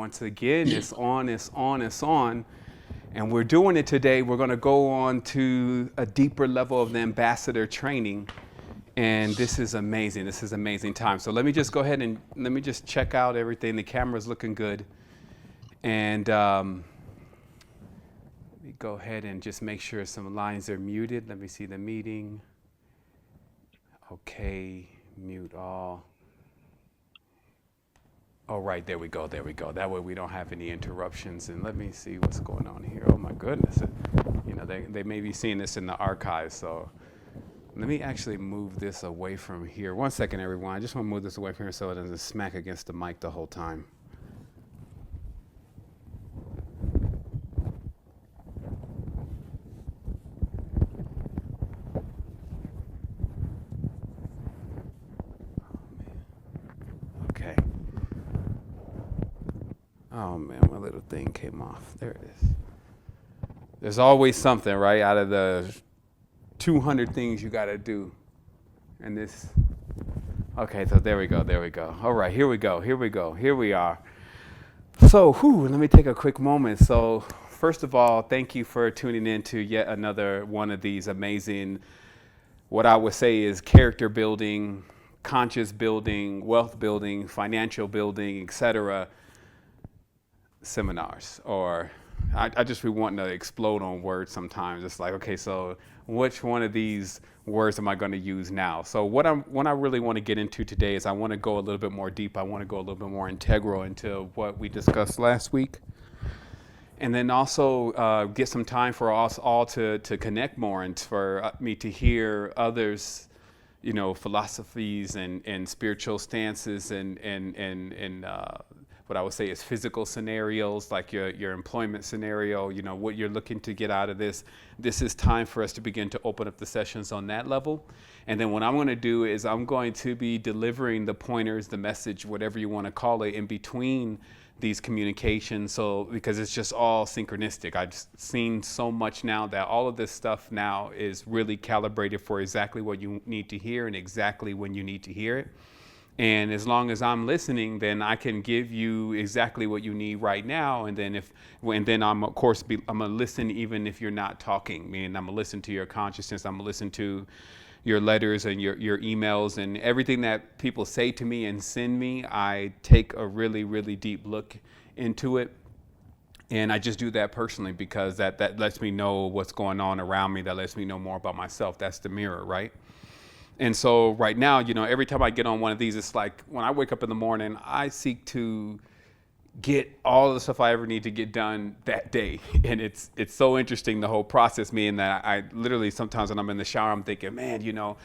once again. It's on, it's on, it's on. And we're doing it today. We're going to go on to a deeper level of the ambassador training. And this is amazing. This is amazing time. So let me just go ahead and let me just check out everything. The camera's looking good. And let me go ahead and just make sure some lines are muted. Let me see the meeting. Okay, mute all. Oh, right, there we go, there we go. That way we don't have any interruptions. And let me see what's going on here. Oh my goodness. You know, they may be seeing this in the archives, so let me actually move this away from here. 1 second, everyone. I just want to move this away from here so it doesn't smack against the mic the whole time. Oh man, my little thing came off. There it is. There's always something, right? Out of the 200 things you got to do. And this, okay, so there we go, there we go. All right, here we go, here we go, here we are. So, let me take a quick moment. So, first of all, thank you for tuning in to yet another one of these amazing, what I would say is character building, conscious building, wealth building, financial building, etc. seminars. Or I just be wanting to explode on words sometimes. It's like, okay, so which one of these words am I going to use now? So what I really want to get into today is I want to go a little bit more deep. I want to go a little bit more integral into what we discussed last week. And then also get some time for us all to connect more and for me to hear others, you know, philosophies and spiritual stances and what I would say is physical scenarios, like your employment scenario, you know, what you're looking to get out of this. This is time for us to begin to open up the sessions on that level. And then what I'm going to do is I'm going to be delivering the pointers, the message, whatever you want to call it, in between these communications. So, because it's just all synchronistic. I've seen so much now that all of this stuff now is really calibrated for exactly what you need to hear and exactly when you need to hear it. And as long as I'm listening, then I can give you exactly what you need right now. And then I'm of course I'm gonna listen even if you're not talking. Meaning I'm gonna listen to your consciousness. I'm gonna listen to your letters and your emails and everything that people say to me and send me. I take a really, really deep look into it. And I just do that personally because that lets me know what's going on around me. That lets me know more about myself. That's the mirror, right? And so right now, you know, every time I get on one of these, it's like when I wake up in the morning, I seek to get all the stuff I ever need to get done that day. And it's so interesting, the whole process, meaning that I literally sometimes when I'm in the shower, I'm thinking, man, you know,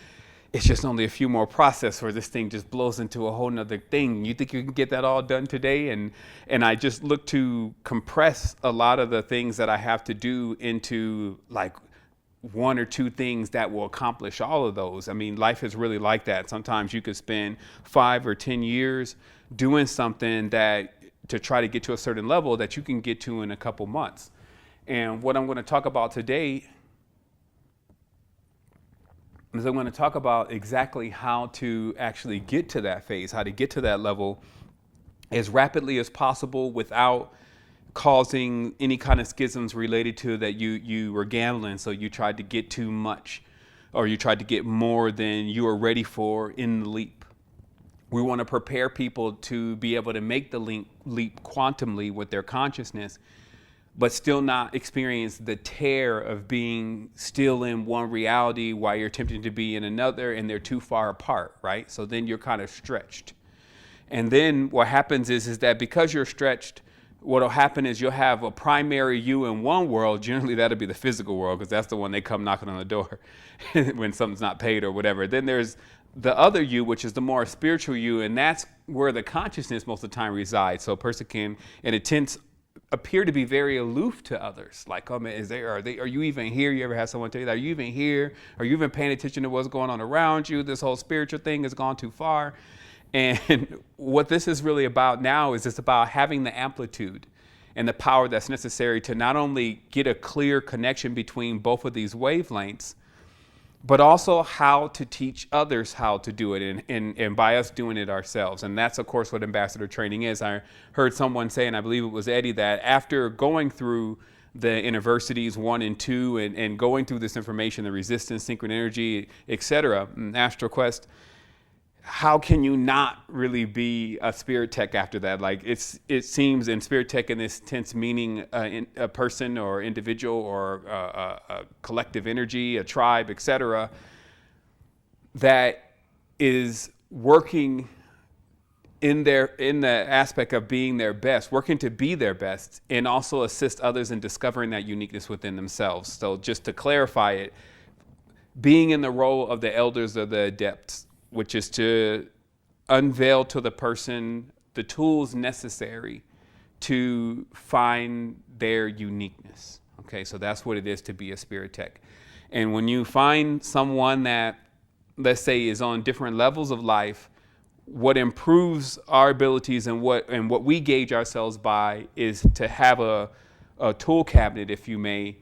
it's just only a few more process or this thing just blows into a whole nother thing. You think you can get that all done today? And I just look to compress a lot of the things that I have to do into like one or two things that will accomplish all of those. I mean, life is really like that. Sometimes you could spend 5 or 10 years doing something that to try to get to a certain level that you can get to in a couple months. And what I'm going to talk about today is I'm going to talk about exactly how to actually get to that phase, how to get to that level as rapidly as possible without causing any kind of schisms related to that you were gambling, so you tried to get too much or you tried to get more than you were ready for in the leap. We want to prepare people to be able to make the leap quantumly with their consciousness, but still not experience the tear of being still in one reality while you're attempting to be in another and they're too far apart, right? So then you're kind of stretched. And then what happens is that because you're stretched, what'll happen is you'll have a primary you in one world. Generally, that'll be the physical world because that's the one they come knocking on the door when something's not paid or whatever. Then there's the other you, which is the more spiritual you, and that's where the consciousness most of the time resides. So a person can, and it tends appear to be very aloof to others. Like, oh man, are you even here? You ever had someone tell you that? Are you even here? Are you even paying attention to what's going on around you? This whole spiritual thing has gone too far. And what this is really about now is it's about having the amplitude and the power that's necessary to not only get a clear connection between both of these wavelengths, but also how to teach others how to do it, and by us doing it ourselves. And that's, of course, what ambassador training is. I heard someone say, and I believe it was Eddie, that after going through the universities 1 and 2 and going through this information, the resistance, synchron energy, etc., Astro Quest, how can you not really be a spirit tech after that? Like it seems in spirit tech, in this sense, meaning a person or individual or a collective energy, a tribe, etc., that is working in the aspect of being their best, working to be their best, and also assist others in discovering that uniqueness within themselves. So just to clarify it, being in the role of the elders or the adepts, which is to unveil to the person the tools necessary to find their uniqueness. Okay, so that's what it is to be a spirit tech. And when you find someone that, let's say, is on different levels of life, what improves our abilities and what we gauge ourselves by is to have a tool cabinet, if you may,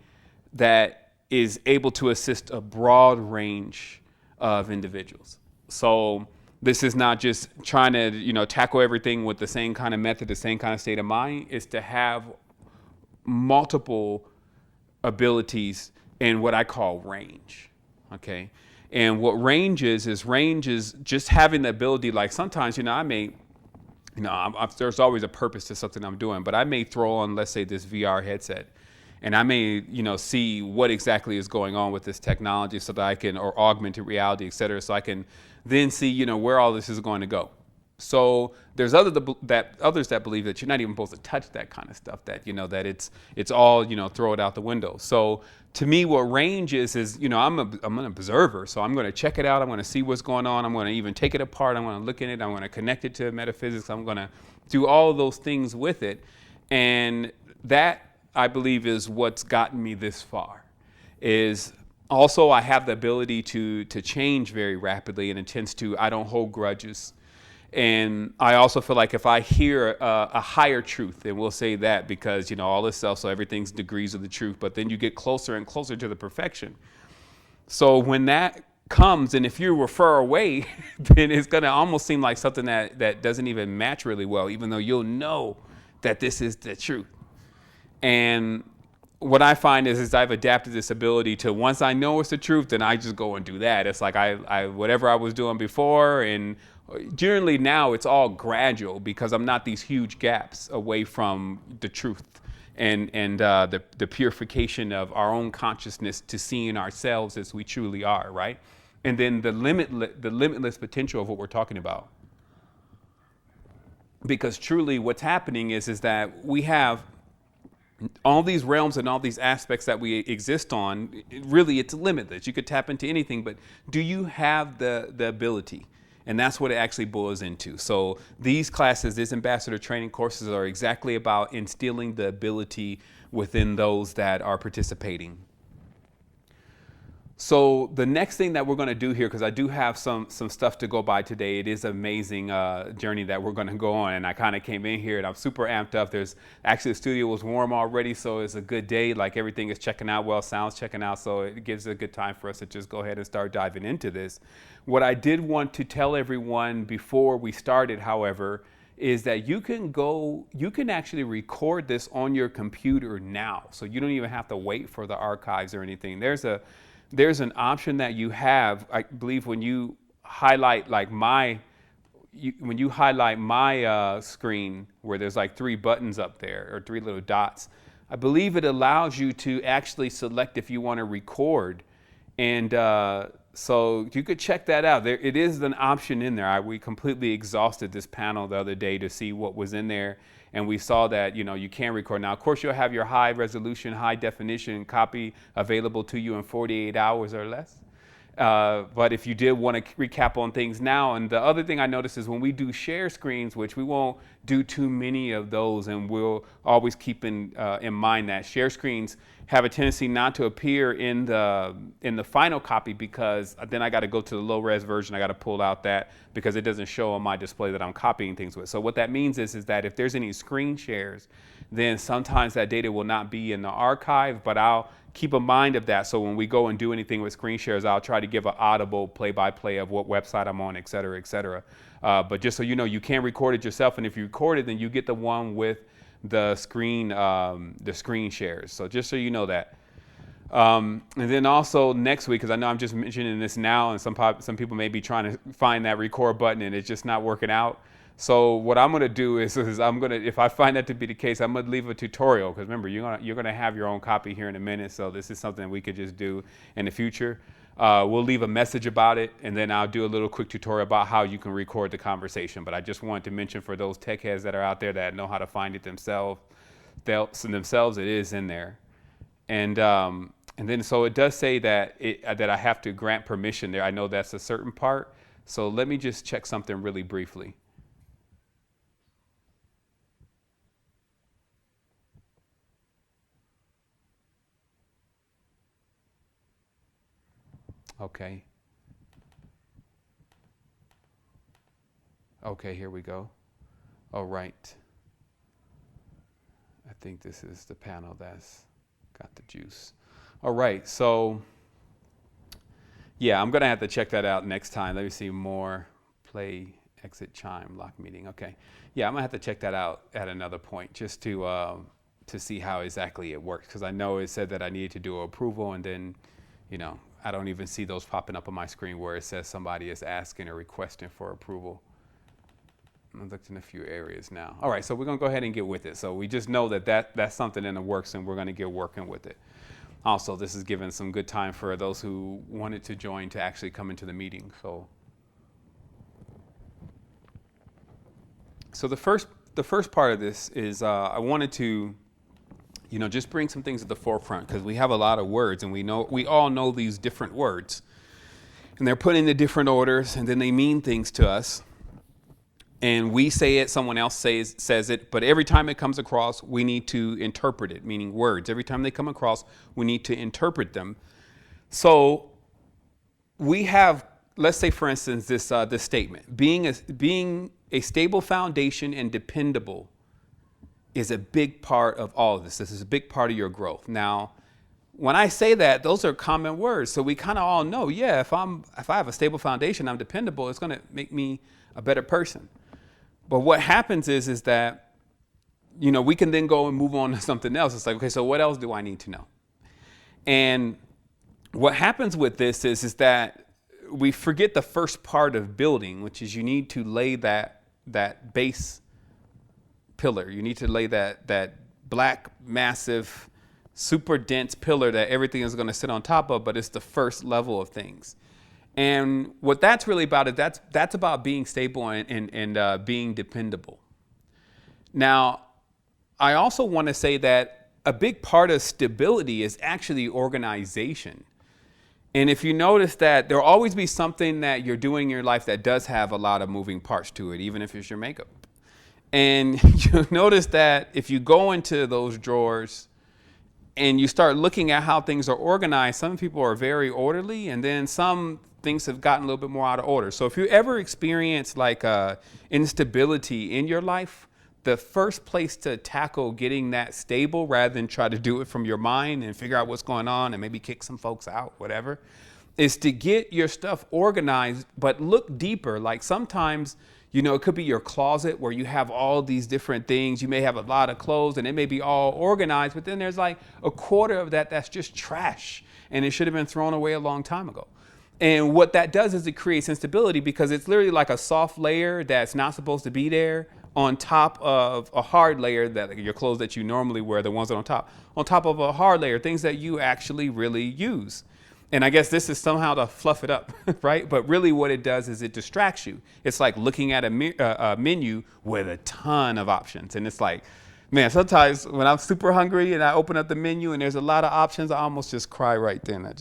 that is able to assist a broad range of individuals. So this is not just trying to, tackle everything with the same kind of method, the same kind of state of mind. It's to have multiple abilities in what I call range. Okay. And what range is just having the ability, like sometimes, there's always a purpose to something I'm doing, but I may throw on, let's say, this VR headset, and I may, see what exactly is going on with this technology so that I can, or augmented reality, et cetera, so I can then see, where all this is going to go. So there's others that believe that you're not even supposed to touch that kind of stuff, that, that it's all, throw it out the window. So to me, what range is, I'm an observer. So I'm going to check it out. I'm going to see what's going on. I'm going to even take it apart. I'm going to look at it. I'm going to connect it to metaphysics. I'm going to do all of those things with it. And that, I believe, is what's gotten me this far. Is also I have the ability to change very rapidly, and I don't hold grudges. And I also feel like if I hear a higher truth, and we'll say that because, all this stuff, so everything's degrees of the truth, but then you get closer and closer to the perfection. So when that comes, and if you refer away, then it's going to almost seem like something that doesn't even match really well, even though you'll know that this is the truth. And what I find is I've adapted this ability to, once I know it's the truth, then I just go and do that. It's like I whatever I was doing before, and generally now it's all gradual because I'm not these huge gaps away from the truth and the purification of our own consciousness to seeing ourselves as we truly are, right? And then the limitless potential of what we're talking about. Because truly what's happening is that we have all these realms and all these aspects that we exist on. Really, it's limitless. You could tap into anything, but do you have the ability? And that's what it actually boils into. So these classes, these ambassador training courses, are exactly about instilling the ability within those that are participating. So the next thing that we're going to do here, because I do have some stuff to go by today, it is an amazing journey that we're going to go on. And I kind of came in here and I'm super amped up. The studio was warm already, so it's a good day. Like everything is checking out well, sound's checking out. So it gives a good time for us to just go ahead and start diving into this. What I did want to tell everyone before we started, however, is that you can actually record this on your computer now. So you don't even have to wait for the archives or anything. There's an option that you have, I believe, when you highlight my screen, where there's like 3 buttons up there, or 3 little dots. I believe it allows you to actually select if you want to record. And so you could check that out. It is an option in there. We completely exhausted this panel the other day to see what was in there. And we saw that, you can record. Now, of course, you'll have your high resolution, high definition copy available to you in 48 hours or less. But if you did want to recap on things now, and the other thing I noticed is when we do share screens, which we won't do too many of those, and we'll always keep in mind that share screens have a tendency not to appear in the final copy, because then I got to go to the low res version. I got to pull out that because it doesn't show on my display that I'm copying things with. So what that means is that if there's any screen shares, then sometimes that data will not be in the archive, but I'll keep a mind of that. So when we go and do anything with screen shares, I'll try to give an audible play-by-play of what website I'm on, et cetera, et cetera. But just so you know, you can record it yourself. And if you record it, then you get the one with the screen shares. So just so you know that. And then also next week, because I know I'm just mentioning this now, and some people may be trying to find that record button and it's just not working out. So what I'm going to do is if I find that to be the case, I'm going to leave a tutorial, because remember, you're going to have your own copy here in a minute. So this is something we could just do in the future. We'll leave a message about it, and then I'll do a little quick tutorial about how you can record the conversation. But I just wanted to mention for those tech heads that are out there that know how to find it themselves, it is in there. And then so it does say that I have to grant permission there. I know that's a certain part. So let me just check something really briefly. Okay. Okay, here we go. All right. I think this is the panel that's got the juice. All right, so yeah, I'm gonna have to check that out next time. Let me see more. Play, exit, chime, lock meeting. Okay, yeah, I'm gonna have to check that out at another point just to see how exactly it works, because I know it said that I needed to do approval, and then, you know, I don't even see those popping up on my screen where it says somebody is asking or requesting for approval. I've looked in a few areas now. All right, so we're gonna go ahead and get with it. So we just know that's something in the works, and we're gonna get working with it. Also, this is giving some good time for those who wanted to join to actually come into the meeting. So the first part of this is I wanted to, you know, just bring some things at the forefront, because we have a lot of words, and we all know these different words, and they're put into different orders, and then they mean things to us. And we say it, someone else says it, but every time it comes across, we need to interpret it, meaning words. Every time they come across, we need to interpret them. So we have, let's say, for instance, this statement: being a stable foundation and dependable is a big part of all of this. This is a big part of your growth. Now, when I say that, those are common words. So we kind of all know, yeah, if I have a stable foundation, I'm dependable, it's going to make me a better person. But what happens is that, you know, we can then go and move on to something else. It's like, okay, so what else do I need to know? And what happens with this is that we forget the first part of building, which is you need to lay that base pillar. You need to lay that black, massive, super dense pillar that everything is going to sit on top of, but it's the first level of things. And what that's really about is that's about being stable and being dependable. Now, I also want to say that a big part of stability is actually organization. And if you notice that there'll always be something that you're doing in your life that does have a lot of moving parts to it, even if it's your makeup. And you'll notice that if you go into those drawers and you start looking at how things are organized, some people are very orderly, and then some things have gotten a little bit more out of order. So if you ever experience like instability in your life, the first place to tackle getting that stable, rather than try to do it from your mind and figure out what's going on and maybe kick some folks out, whatever, is to get your stuff organized, but look deeper. Like sometimes, you know, it could be your closet where you have all these different things. You may have a lot of clothes and it may be all organized, but then there's like a quarter of that that's just trash, and it should have been thrown away a long time ago. And what that does is it creates instability, because it's literally like a soft layer that's not supposed to be there on top of a hard layer, that your clothes that you normally wear, the ones that are on top of a hard layer, things that you actually really use. And I guess this is somehow to fluff it up, right? But really what it does is it distracts you. It's like looking at a menu with a ton of options. And it's like, man, sometimes when I'm super hungry and I open up the menu and there's a lot of options, I almost just cry right then.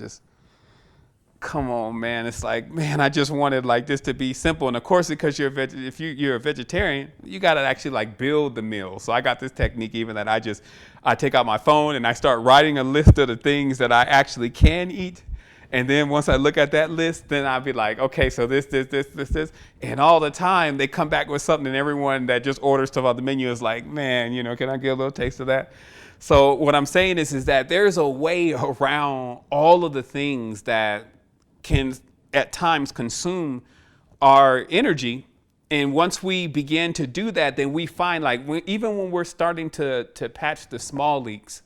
Come on, man. It's like, man, I just wanted like this to be simple. And of course, because if you're a vegetarian, you got to actually like build the meal. So I got this technique even that I take out my phone and I start writing a list of the things that I actually can eat. And then once I look at that list, then I'll be like, okay, so this. And all the time they come back with something, and everyone that just orders stuff off the menu is like, man, you know, can I get a little taste of that? So what I'm saying is that there's a way around all of the things that can at times consume our energy. And once we begin to do that, then we find like even when we're starting to patch the small leaks,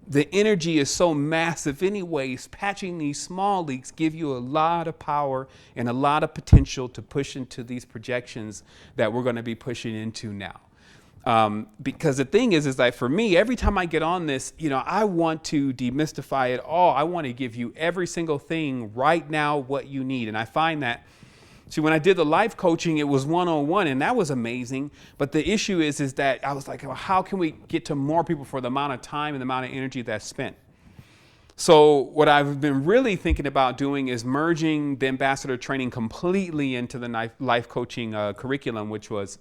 the energy is so massive anyways. Patching these small leaks give you a lot of power and a lot of potential to push into these projections that we're going to be pushing into now. Because the thing is that for me, every time I get on this, I want to demystify it all. I want to give you every single thing right now, what you need. And I find that, see, when I did the life coaching, it was one-on-one, and that was amazing. But the issue is that I was like, well, how can we get to more people for the amount of time and the amount of energy that's spent? So what I've been really thinking about doing is merging the ambassador training completely into the life coaching curriculum, which was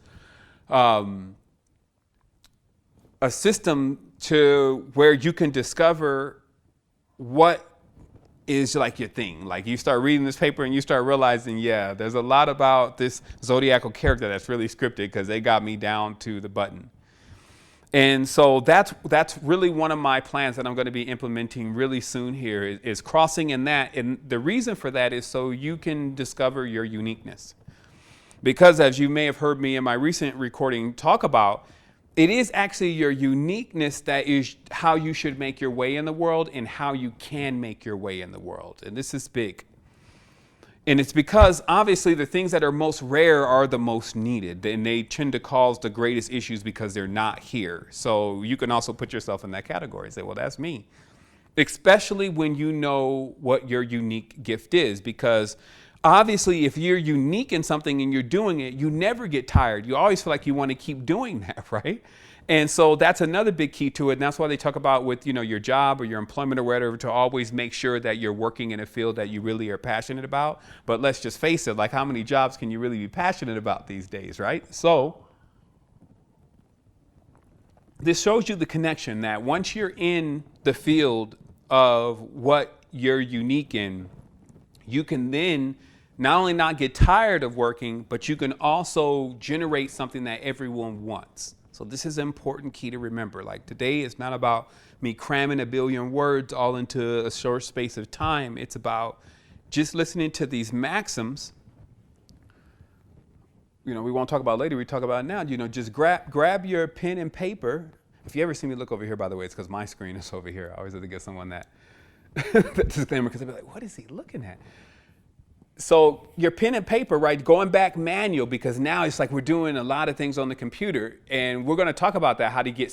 a system to where you can discover what is like your thing. Like you start reading this paper and you start realizing, yeah, there's a lot about this zodiacal character that's really scripted because they got me down to the button. And so that's really one of my plans that I'm going to be implementing really soon here is crossing in that. And the reason for that is so you can discover your uniqueness. Because as you may have heard me in my recent recording talk about, it is actually your uniqueness that is how you should make your way in the world and how you can make your way in the world. And this is big. And it's because obviously the things that are most rare are the most needed, and they tend to cause the greatest issues because they're not here. So you can also put yourself in that category and say, well, that's me. Especially when you know what your unique gift is, because obviously, if you're unique in something and you're doing it, you never get tired. You always feel like you want to keep doing that, right? And so that's another big key to it. And that's why they talk about with, your job or your employment or whatever, to always make sure that you're working in a field that you really are passionate about. But let's just face it, like how many jobs can you really be passionate about these days, right? So this shows you the connection that once you're in the field of what you're unique in, you can then not only not get tired of working, but you can also generate something that everyone wants. So this is an important key to remember. Like today is not about me cramming a billion words all into a short space of time. It's about just listening to these maxims. We won't talk about it later, we talk about it now. Just grab your pen and paper. If you ever see me look over here, by the way, it's because my screen is over here. I always have to get someone that disclaimer, because they'll be like, what is he looking at? So your pen and paper, right, going back manual, because now it's like we're doing a lot of things on the computer, and we're going to talk about that, how to get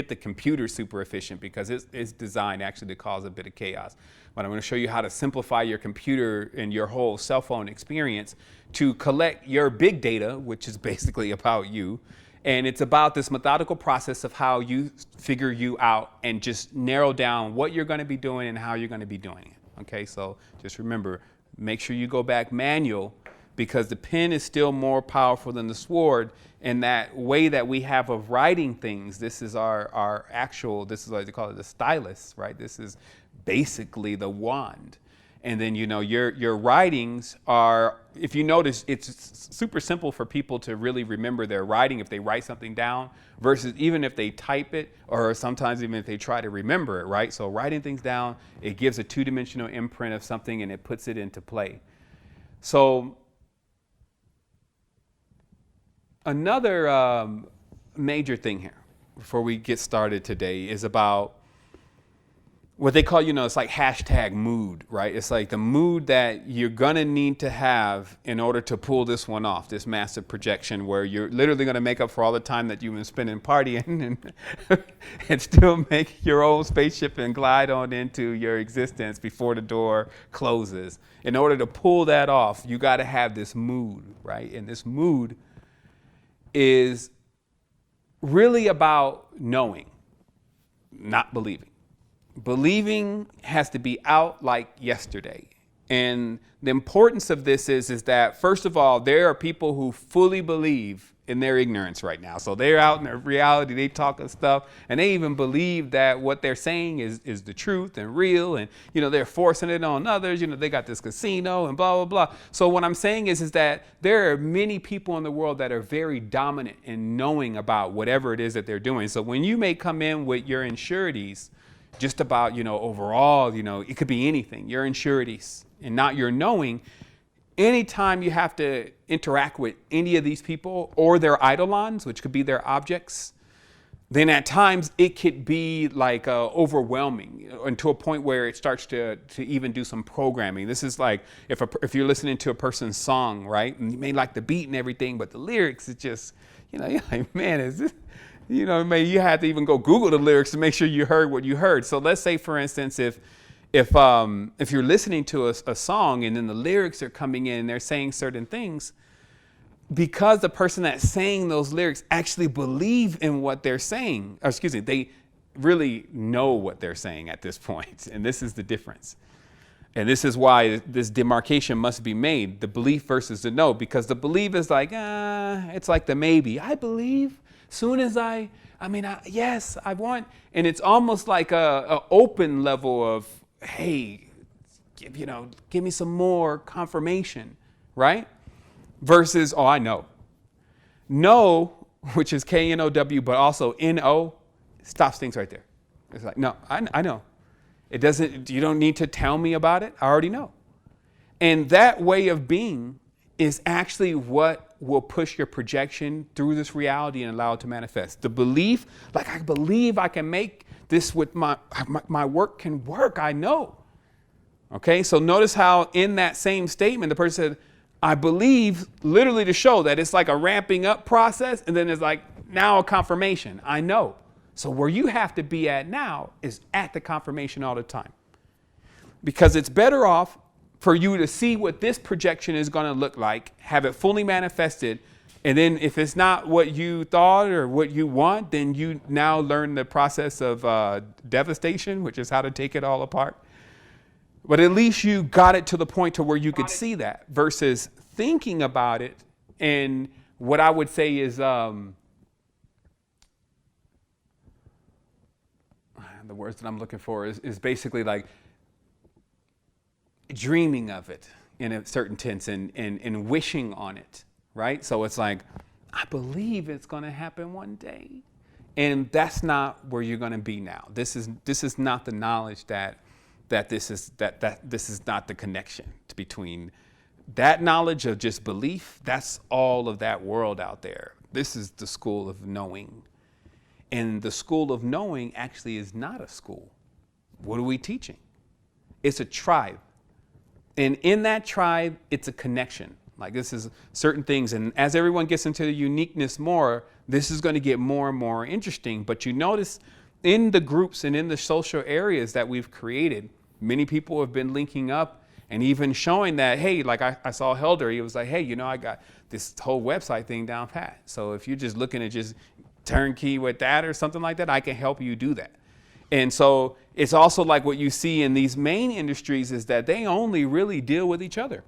the computer super efficient, because it's designed actually to cause a bit of chaos. But I'm going to show you how to simplify your computer and your whole cell phone experience to collect your big data, which is basically about you. And it's about this methodical process of how you figure you out and just narrow down what you're going to be doing and how you're going to be doing it. Okay, so just remember, make sure you go back manual, because the pen is still more powerful than the sword. And that way that we have of writing things, this is our actual, this is what they call it, the stylus, right? This is basically the wand. And then, your writings are, if you notice, it's super simple for people to really remember their writing if they write something down versus even if they type it, or sometimes even if they try to remember it, right? So writing things down, it gives a two-dimensional imprint of something and it puts it into play. So another major thing here before we get started today is about what they call, it's like hashtag mood, right? It's like the mood that you're going to need to have in order to pull this one off, this massive projection where you're literally going to make up for all the time that you've been spending partying and still make your own spaceship and glide on into your existence before the door closes. In order to pull that off, you got to have this mood, right? And this mood is really about knowing, not believing. Believing has to be out like yesterday. And the importance of this is that, first of all, there are people who fully believe in their ignorance right now. So they're out in their reality, they talking stuff, and they even believe that what they're saying is the truth and real, and they're forcing it on others. They got this casino and blah, blah, blah. So what I'm saying is that there are many people in the world that are very dominant in knowing about whatever it is that they're doing. So when you may come in with your insurities just about, overall, it could be anything, your insurities and not your knowing. Anytime you have to interact with any of these people or their eidolons, which could be their objects, then at times it could be like overwhelming, and to a point where it starts to even do some programming. This is like if you're listening to a person's song, right? And you may like the beat and everything, but the lyrics, it's just, you're like, man, is this, maybe you had to even go Google the lyrics to make sure you heard what you heard. So let's say, for instance, if you're listening to a song and then the lyrics are coming in and they're saying certain things, because the person that's saying those lyrics actually believe in what they're saying, or excuse me, they really know what they're saying at this point. And this is the difference. And this is why this demarcation must be made, the belief versus the know, because the belief is like, it's like the maybe. I believe soon as yes, I want. And it's almost like a open level of, hey, give me some more confirmation, right? Versus, I know. No, which is K-N-O-W, but also N-O, stops things right there. It's like, no, I know. You don't need to tell me about it. I already know. And that way of being is actually what will push your projection through this reality and allow it to manifest. The belief, like I believe I can make this with my work can work. I know. Okay, so notice how in that same statement, the person said, I believe, literally to show that it's like a ramping up process, and then it's like now a confirmation. I know. So where you have to be at now is at the confirmation all the time. Because it's better off for you to see what this projection is going to look like, have it fully manifested, and then if it's not what you thought or what you want, then you now learn the process of devastation, which is how to take it all apart. But at least you got it to the point to where you could see that versus thinking about it. And what I would say is the words that I'm looking for is basically like dreaming of it in a certain tense and wishing on it. Right? So it's like, I believe it's going to happen one day. And that's not where you're going to be now. This is not the knowledge that this is not the connection between that knowledge of just belief. That's all of that world out there. This is the school of knowing. And the school of knowing actually is not a school. What are we teaching? It's a tribe. And in that tribe, it's a connection. Like this is certain things. And as everyone gets into the uniqueness more, this is going to get more and more interesting. But you notice in the groups and in the social areas that we've created, many people have been linking up and even showing that, hey, like I saw Helder, he was like, hey, I got this whole website thing down pat. So if you're just looking at just turnkey with that or something like that, I can help you do that. And so it's also like what you see in these main industries is that they only really deal with each other.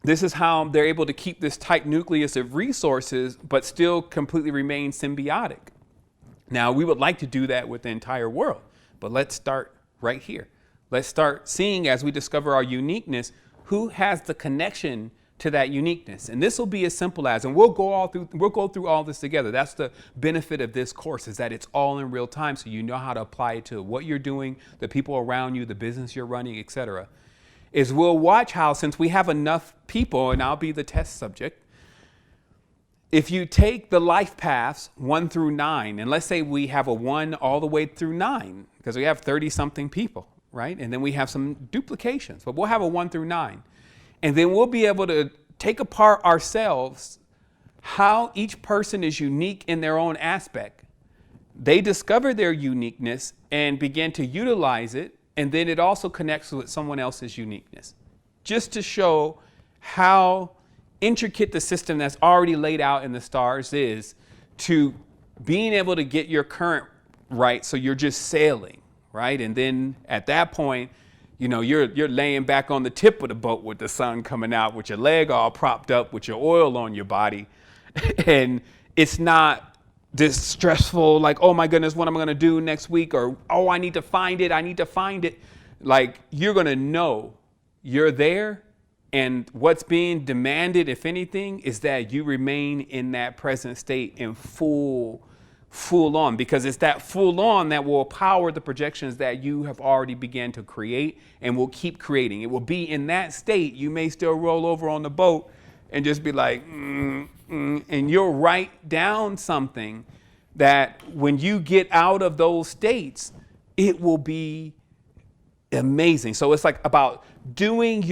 This is how they're able to keep this tight nucleus of resources, but still completely remain symbiotic. Now, we would like to do that with the entire world, but let's start right here. Let's start seeing, as we discover our uniqueness, who has the connection to that uniqueness. And this will be as simple as, and we'll go through all this together. That's the benefit of this course, is that it's all in real time, so you know how to apply it to what you're doing, the people around you, the business you're running, etc. Is we'll watch how, since we have enough people, and I'll be the test subject, if you take the life paths 1 through 9, and let's say we have a 1 all the way through 9, because we have 30-something people, right? And then we have some duplications, but we'll have a 1 through 9. And then we'll be able to take apart ourselves how each person is unique in their own aspect. They discover their uniqueness and begin to utilize it. And then it also connects with someone else's uniqueness, just to show how intricate the system that's already laid out in the stars is to being able to get your current right. So you're just sailing, right? And then at that point, you're laying back on the tip of the boat with the sun coming out, with your leg all propped up, with your oil on your body. And it's not this stressful, like, oh my goodness, what am I going to do next week? Or, oh, I need to find it. Like, you're going to know you're there. And what's being demanded, if anything, is that you remain in that present state in full on, because it's that full on that will power the projections that you have already began to create and will keep creating. It will be in that state. You may still roll over on the boat and just be like, and you'll write down something that when you get out of those states, it will be amazing. So it's like about doing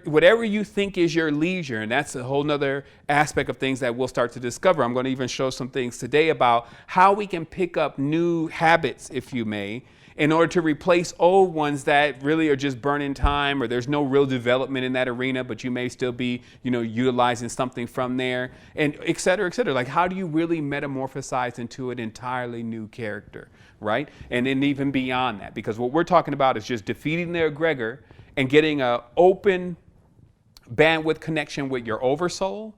whatever you think is your leisure. And that's a whole nother aspect of things that we'll start to discover. I'm going to even show some things today about how we can pick up new habits, if you may, in order to replace old ones that really are just burning time, or there's no real development in that arena, but you may still be, utilizing something from there, and et cetera, et cetera. Like, how do you really metamorphosize into an entirely new character, right? And then even beyond that, because what we're talking about is just defeating the egregor and getting an open bandwidth connection with your oversoul.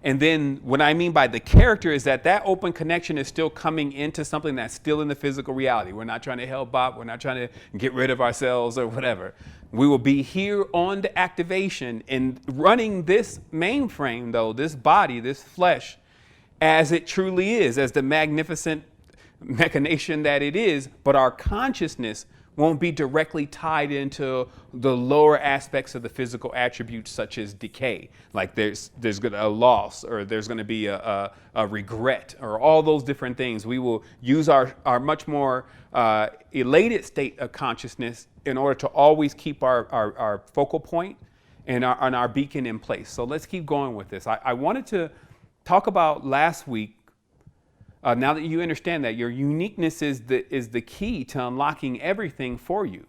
And then what I mean by the character is that open connection is still coming into something that's still in the physical reality. We're not trying to help bop. We're not trying to get rid of ourselves or whatever. We will be here on the activation and running this mainframe, though, this body, this flesh, as it truly is, as the magnificent machination that it is. But our consciousness won't be directly tied into the lower aspects of the physical attributes, such as decay. Like there's a loss, or there's going to be a regret, or all those different things. We will use our much more elated state of consciousness in order to always keep our focal point and our beacon in place. So let's keep going with this. I wanted to talk about last week. Now that you understand that your uniqueness is the key to unlocking everything for you,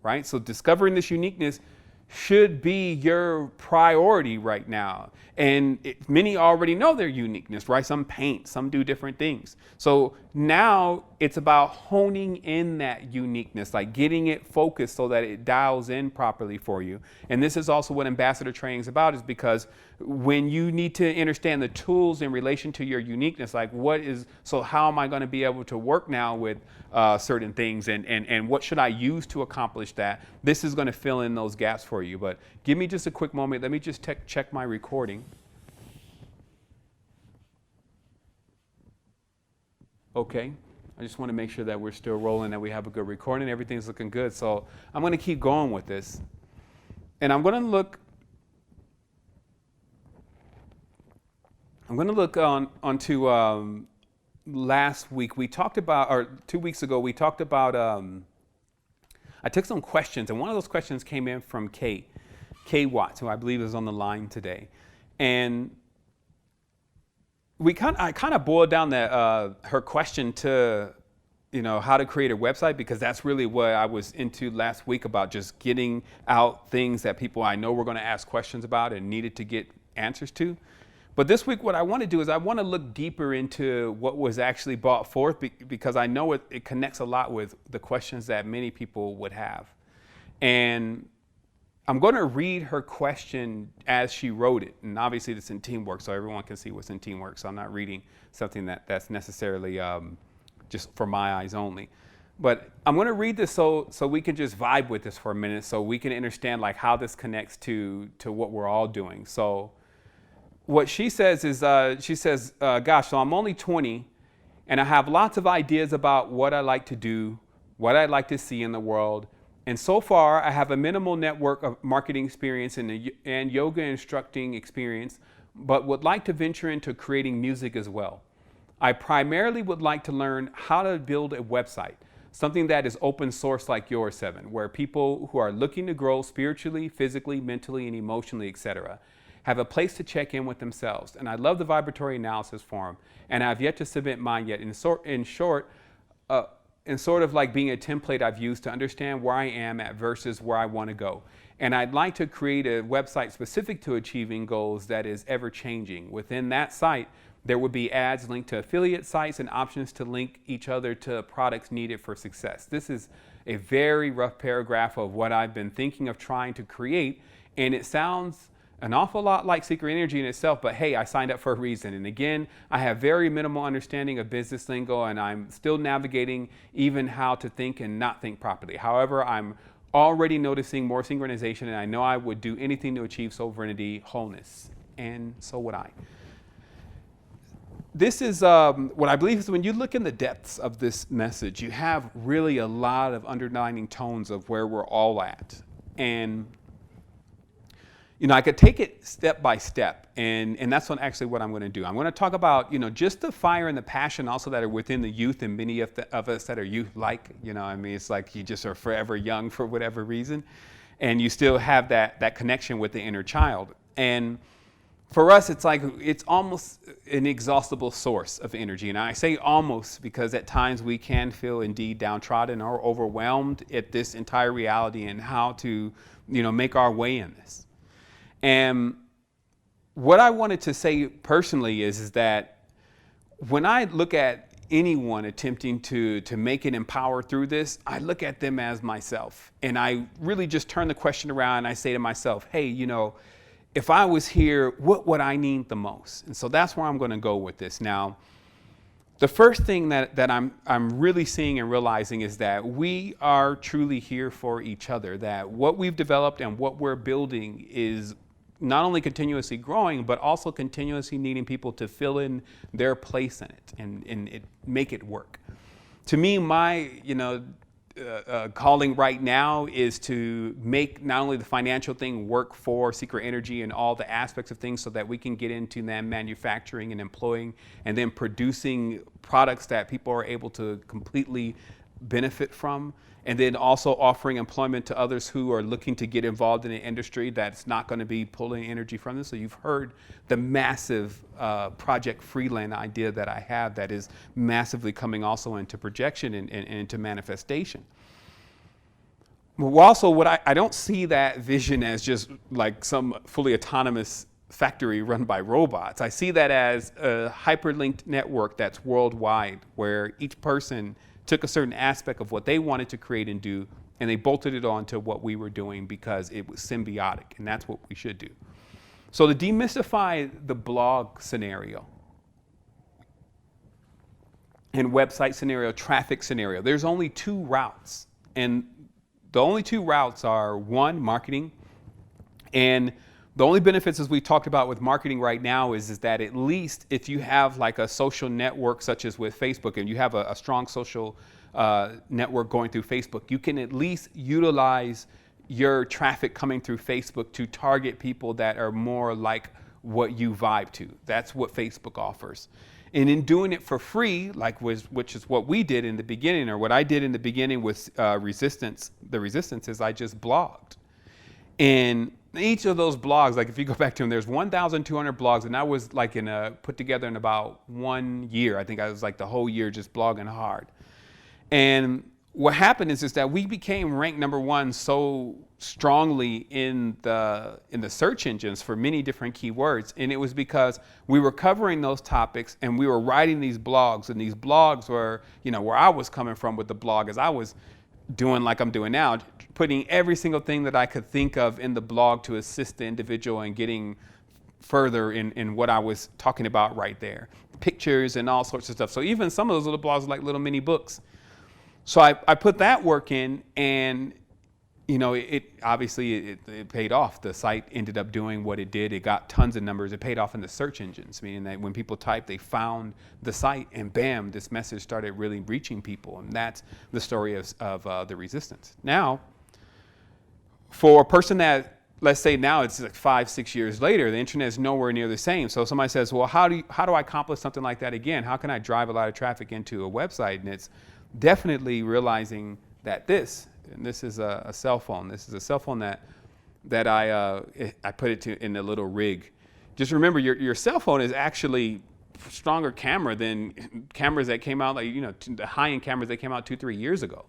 right? So discovering this uniqueness should be your priority right now. And many already know their uniqueness, right? Some paint, some do different things. So now it's about honing in that uniqueness, like getting it focused so that it dials in properly for you. And this is also what ambassador training is about, is because when you need to understand the tools in relation to your uniqueness, like how am I going to be able to work now with certain things, and what should I use to accomplish that? This is going to fill in those gaps for you. But give me just a quick moment. Let me just check my recording. Okay. I just want to make sure that we're still rolling, that we have a good recording. Everything's looking good. So I'm going to keep going with this. And I'm going to look onto last week. We talked about, or 2 weeks ago, we talked about, I took some questions, and one of those questions came in from Kay Watts, who I believe is on the line today. And I kind of boiled down her question to, how to create a website, because that's really what I was into last week, about just getting out things that people I know were going to ask questions about and needed to get answers to. But this week, what I want to do is I want to look deeper into what was actually brought forth, because I know it connects a lot with the questions that many people would have. And I'm going to read her question as she wrote it. And obviously it's in Teamwork, so everyone can see what's in Teamwork. So I'm not reading something that's necessarily just for my eyes only. But I'm going to read this so we can just vibe with this for a minute, so we can understand like how this connects to what we're all doing. So what she says is, gosh, so I'm only 20, and I have lots of ideas about what I like to do, what I'd like to see in the world. And so far, I have a minimal network of marketing experience and yoga instructing experience, but would like to venture into creating music as well. I primarily would like to learn how to build a website, something that is open source like yours, Seven, where people who are looking to grow spiritually, physically, mentally, and emotionally, etc., have a place to check in with themselves. And I love the vibratory analysis form, and I've yet to submit mine yet. In short, sort of like being a template I've used to understand where I am at versus where I want to go. And I'd like to create a website specific to achieving goals that is ever changing. Within that site, there would be ads linked to affiliate sites and options to link each other to products needed for success. This is a very rough paragraph of what I've been thinking of trying to create. And it sounds an awful lot like Secret Energy in itself, but hey, I signed up for a reason. And again, I have very minimal understanding of business lingo, and I'm still navigating even how to think and not think properly. However, I'm already noticing more synchronization, and I know I would do anything to achieve sovereignty, wholeness, and so would I. This is what I believe is when you look in the depths of this message, you have really a lot of underlining tones of where we're all at. And I could take it step by step, and that's actually what I'm going to do. I'm going to talk about, just the fire and the passion also that are within the youth, and many of us that are youth-like, it's like you just are forever young for whatever reason, and you still have that connection with the inner child. And for us, it's almost an inexhaustible source of energy. And I say almost because at times we can feel indeed downtrodden or overwhelmed at this entire reality and how to, make our way in this. And what I wanted to say personally is that when I look at anyone attempting to make it empower through this, I look at them as myself. And I really just turn the question around and I say to myself, hey, if I was here, what would I need the most? And so that's where I'm going to go with this. Now, the first thing that I'm really seeing and realizing is that we are truly here for each other, that what we've developed and what we're building is not only continuously growing, but also continuously needing people to fill in their place in it and make it work. To me, my calling right now is to make not only the financial thing work for Secret Energy and all the aspects of things so that we can get into then manufacturing and employing and then producing products that people are able to completely benefit from, and then also offering employment to others who are looking to get involved in an industry that's not going to be pulling energy from them. So you've heard the massive Project Freeland idea that I have that is massively coming also into projection and into manifestation. But also, I don't see that vision as just like some fully autonomous factory run by robots. I see that as a hyperlinked network that's worldwide, where each person took a certain aspect of what they wanted to create and do, and they bolted it on to what we were doing because it was symbiotic, and that's what we should do. So to demystify the blog scenario and website scenario, traffic scenario, there's only two routes. And the only two routes are, one, marketing, and the only benefits, as we talked about with marketing right now, is that at least if you have like a social network such as with Facebook, and you have a strong social network going through Facebook, you can at least utilize your traffic coming through Facebook to target people that are more like what you vibe to. That's what Facebook offers. And in doing it for free, which is what we did in the beginning, or what I did in the beginning with Resistance, the Resistance is I just blogged. And each of those blogs, like if you go back to them, there's 1,200 blogs, and I was like put together in about 1 year. I think I was like the whole year just blogging hard. And what happened is that we became ranked #1 so strongly in the search engines for many different keywords, and it was because we were covering those topics and we were writing these blogs, and these blogs were, where I was coming from with the blog is I was doing like I'm doing now, putting every single thing that I could think of in the blog to assist the individual in getting further in what I was talking about right there. Pictures and all sorts of stuff. So even some of those little blogs are like little mini books. So I put that work in, and it obviously paid off. The site ended up doing what it did. It got tons of numbers. It paid off in the search engines, meaning that when people typed, they found the site, and bam, this message started really reaching people. And that's the story of the Resistance. Now, for a person that, let's say now it's like 5-6 years later, the internet is nowhere near the same. So somebody says, well, how do I accomplish something like that again? How can I drive a lot of traffic into a website? And it's definitely realizing that this is a cell phone. This is a cell phone that I put it in a little rig. Just remember, your cell phone is actually stronger camera than cameras that came out, the high-end cameras that came out 2-3 years ago.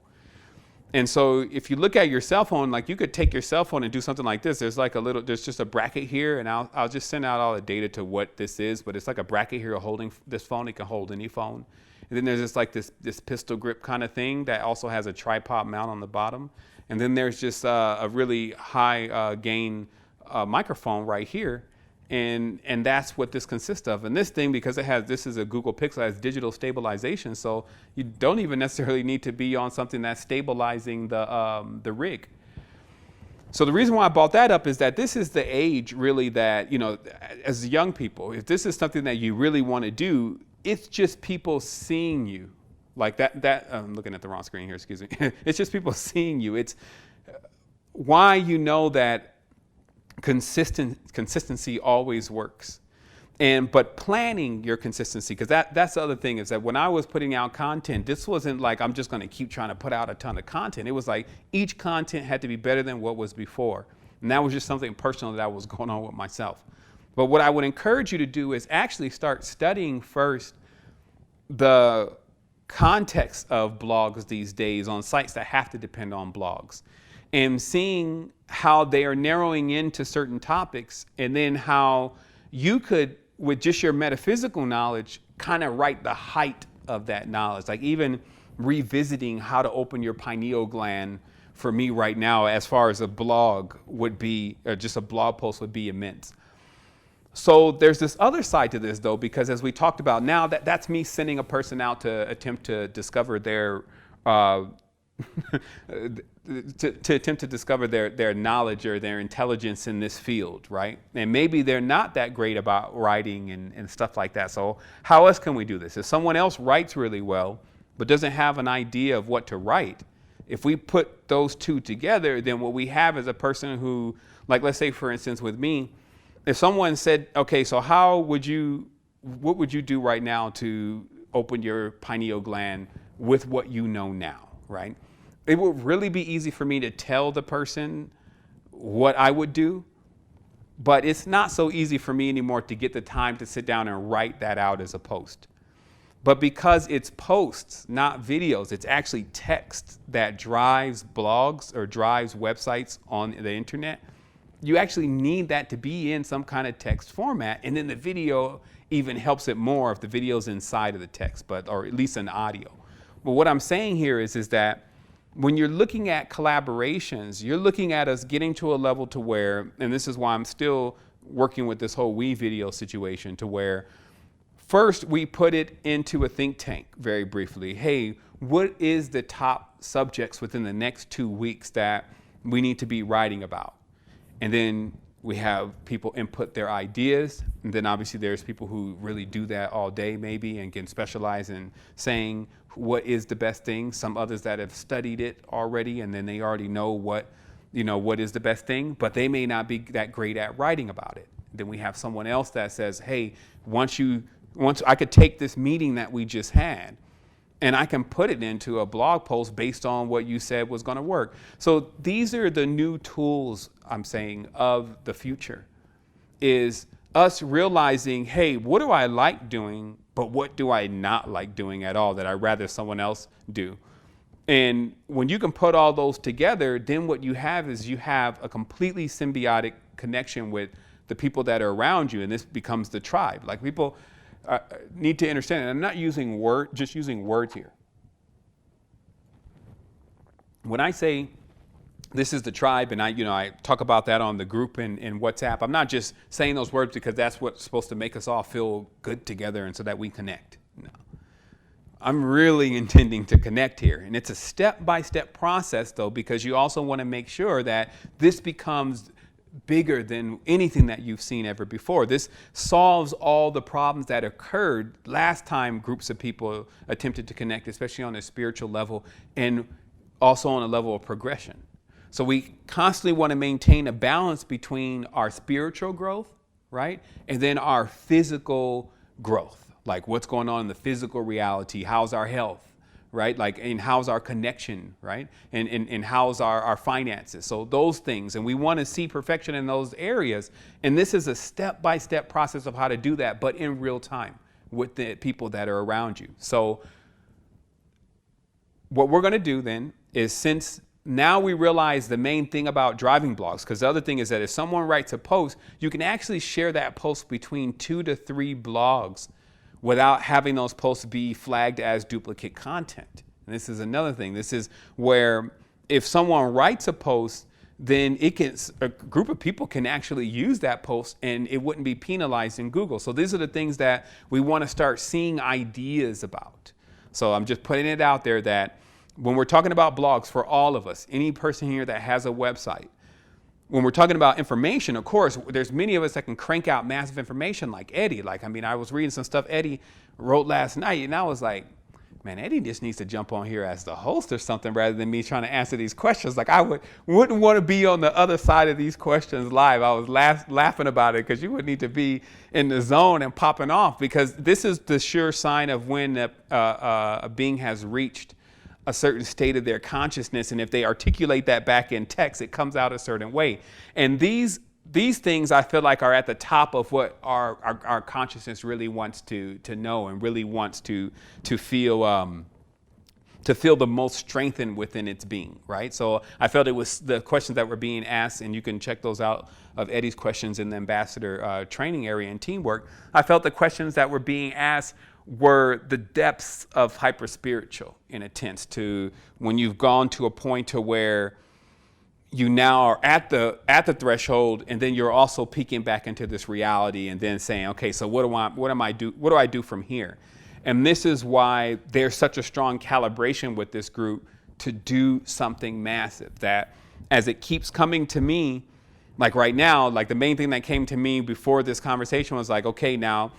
And so if you look at your cell phone, like you could take your cell phone and do something like this. There's just a bracket here, and I'll just send out all the data to what this is, but it's like a bracket here holding this phone. It can hold any phone. And then there's just like this pistol grip kind of thing that also has a tripod mount on the bottom. And then there's just a really high gain microphone right here. And that's what this consists of. And this thing, because this is a Google Pixel, has digital stabilization. So you don't even necessarily need to be on something that's stabilizing the rig. So the reason why I brought that up is that this is the age really that, as young people, if this is something that you really want to do, it's just people seeing you like that. I'm looking at the wrong screen here, excuse me. It's just people seeing you. It's why that consistency always works. But planning your consistency, because that's the other thing, is that when I was putting out content, this wasn't like I'm just going to keep trying to put out a ton of content. It was like each content had to be better than what was before. And that was just something personal that was going on with myself. But what I would encourage you to do is actually start studying first the context of blogs these days on sites that have to depend on blogs, and seeing how they are narrowing into certain topics, and then how you could, with just your metaphysical knowledge, kind of write the height of that knowledge. Like even revisiting how to open your pineal gland for me right now, as far as a blog would be, or just a blog post would be immense. So there's this other side to this though, because as we talked about now, that's me sending a person out to attempt to discover their to attempt to discover their knowledge or their intelligence in this field, right? And maybe they're not that great about writing and stuff like that. So how else can we do this? If someone else writes really well, but doesn't have an idea of what to write, if we put those two together, then what we have is a person who, like, let's say for instance with me, if someone said, okay, so what would you do right now to open your pineal gland with what you know now, right? It would really be easy for me to tell the person what I would do, but it's not so easy for me anymore to get the time to sit down and write that out as a post. But because it's posts, not videos, it's actually text that drives blogs or drives websites on the internet, you actually need that to be in some kind of text format. And then the video even helps it more if the video's inside of the text, or at least an audio. But what I'm saying here is that when you're looking at collaborations, you're looking at us getting to a level to where, and this is why I'm still working with this whole video situation, to where first we put it into a think tank very briefly. Hey, what is the top subjects within the next 2 weeks that we need to be writing about? And then we have people input their ideas. And then obviously there's people who really do that all day maybe and can specialize in saying what is the best thing. Some others that have studied it already and then they already know what is the best thing, but they may not be that great at writing about it. Then we have someone else that says, hey, once I could take this meeting that we just had and I can put it into a blog post based on what you said was going to work. So these are the new tools, I'm saying, of the future, is us realizing, hey, what do I like doing, but what do I not like doing at all that I'd rather someone else do? And when you can put all those together, then what you have is you have a completely symbiotic connection with the people that are around you, and this becomes the tribe. Like people need to understand, and I'm not using just using words here. When I say this is the tribe, and I talk about that on the group in WhatsApp, I'm not just saying those words because that's what's supposed to make us all feel good together and so that we connect. No. I'm really intending to connect here. And it's a step-by-step process, though, because you also want to make sure that this becomes bigger than anything that you've seen ever before. This solves all the problems that occurred last time groups of people attempted to connect, especially on a spiritual level and also on a level of progression. So we constantly want to maintain a balance between our spiritual growth, right, and then our physical growth, like what's going on in the physical reality, how's our health, right? Like, and how's our connection, right? And how's our finances? So those things, and we want to see perfection in those areas. And this is a step-by-step process of how to do that, but in real time with the people that are around you. So what we're going to do then is, since now we realize the main thing about driving blogs, because the other thing is that if someone writes a post, you can actually share that post between 2 to 3 blogs without having those posts be flagged as duplicate content. And this is another thing. This is where if someone writes a post, then a group of people can actually use that post and it wouldn't be penalized in Google. So these are the things that we want to start seeing ideas about. So I'm just putting it out there that when we're talking about blogs for all of us, any person here that has a website, when we're talking about information, of course, there's many of us that can crank out massive information like Eddie. I was reading some stuff Eddie wrote last night and I was like, man, Eddie just needs to jump on here as the host or something rather than me trying to answer these questions. Like I wouldn't want to be on the other side of these questions live. I was laughing about it because you would need to be in the zone and popping off, because this is the sure sign of when a being has reached a certain state of their consciousness. And if they articulate that back in text, it comes out a certain way. And these things I feel like are at the top of what our consciousness really wants to know and really wants to feel the most strengthened within its being, right? So I felt it was the questions that were being asked, and you can check those out of Eddie's questions in the ambassador training area and teamwork. I felt the questions that were being asked were the depths of hyperspiritual, in a sense, to when you've gone to a point to where you now are at the threshold, and then you're also peeking back into this reality and then saying, okay, so what do I do from here? And this is why there's such a strong calibration with this group to do something massive, that as it keeps coming to me, like right now, like the main thing that came to me before this conversation was like, okay, now,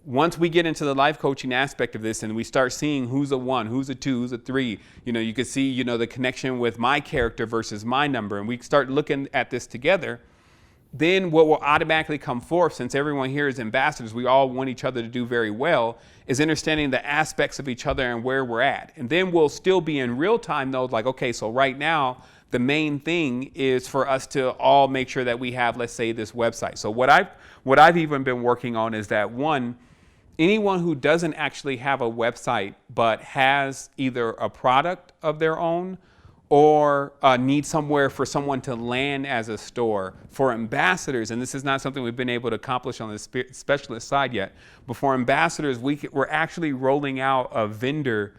once we get into the life coaching aspect of this and we start seeing who's a 1, who's a 2, who's a 3, you can see, the connection with my character versus my number, and we start looking at this together, then what will automatically come forth, since everyone here is ambassadors, we all want each other to do very well, is understanding the aspects of each other and where we're at. And then we'll still be in real time though, like, okay, so right now, the main thing is for us to all make sure that we have, let's say, this website. So what I've even been working on is that, one, anyone who doesn't actually have a website but has either a product of their own or needs somewhere for someone to land as a store, for ambassadors, and this is not something we've been able to accomplish on the specialist side yet, but for ambassadors, we're actually rolling out a vendor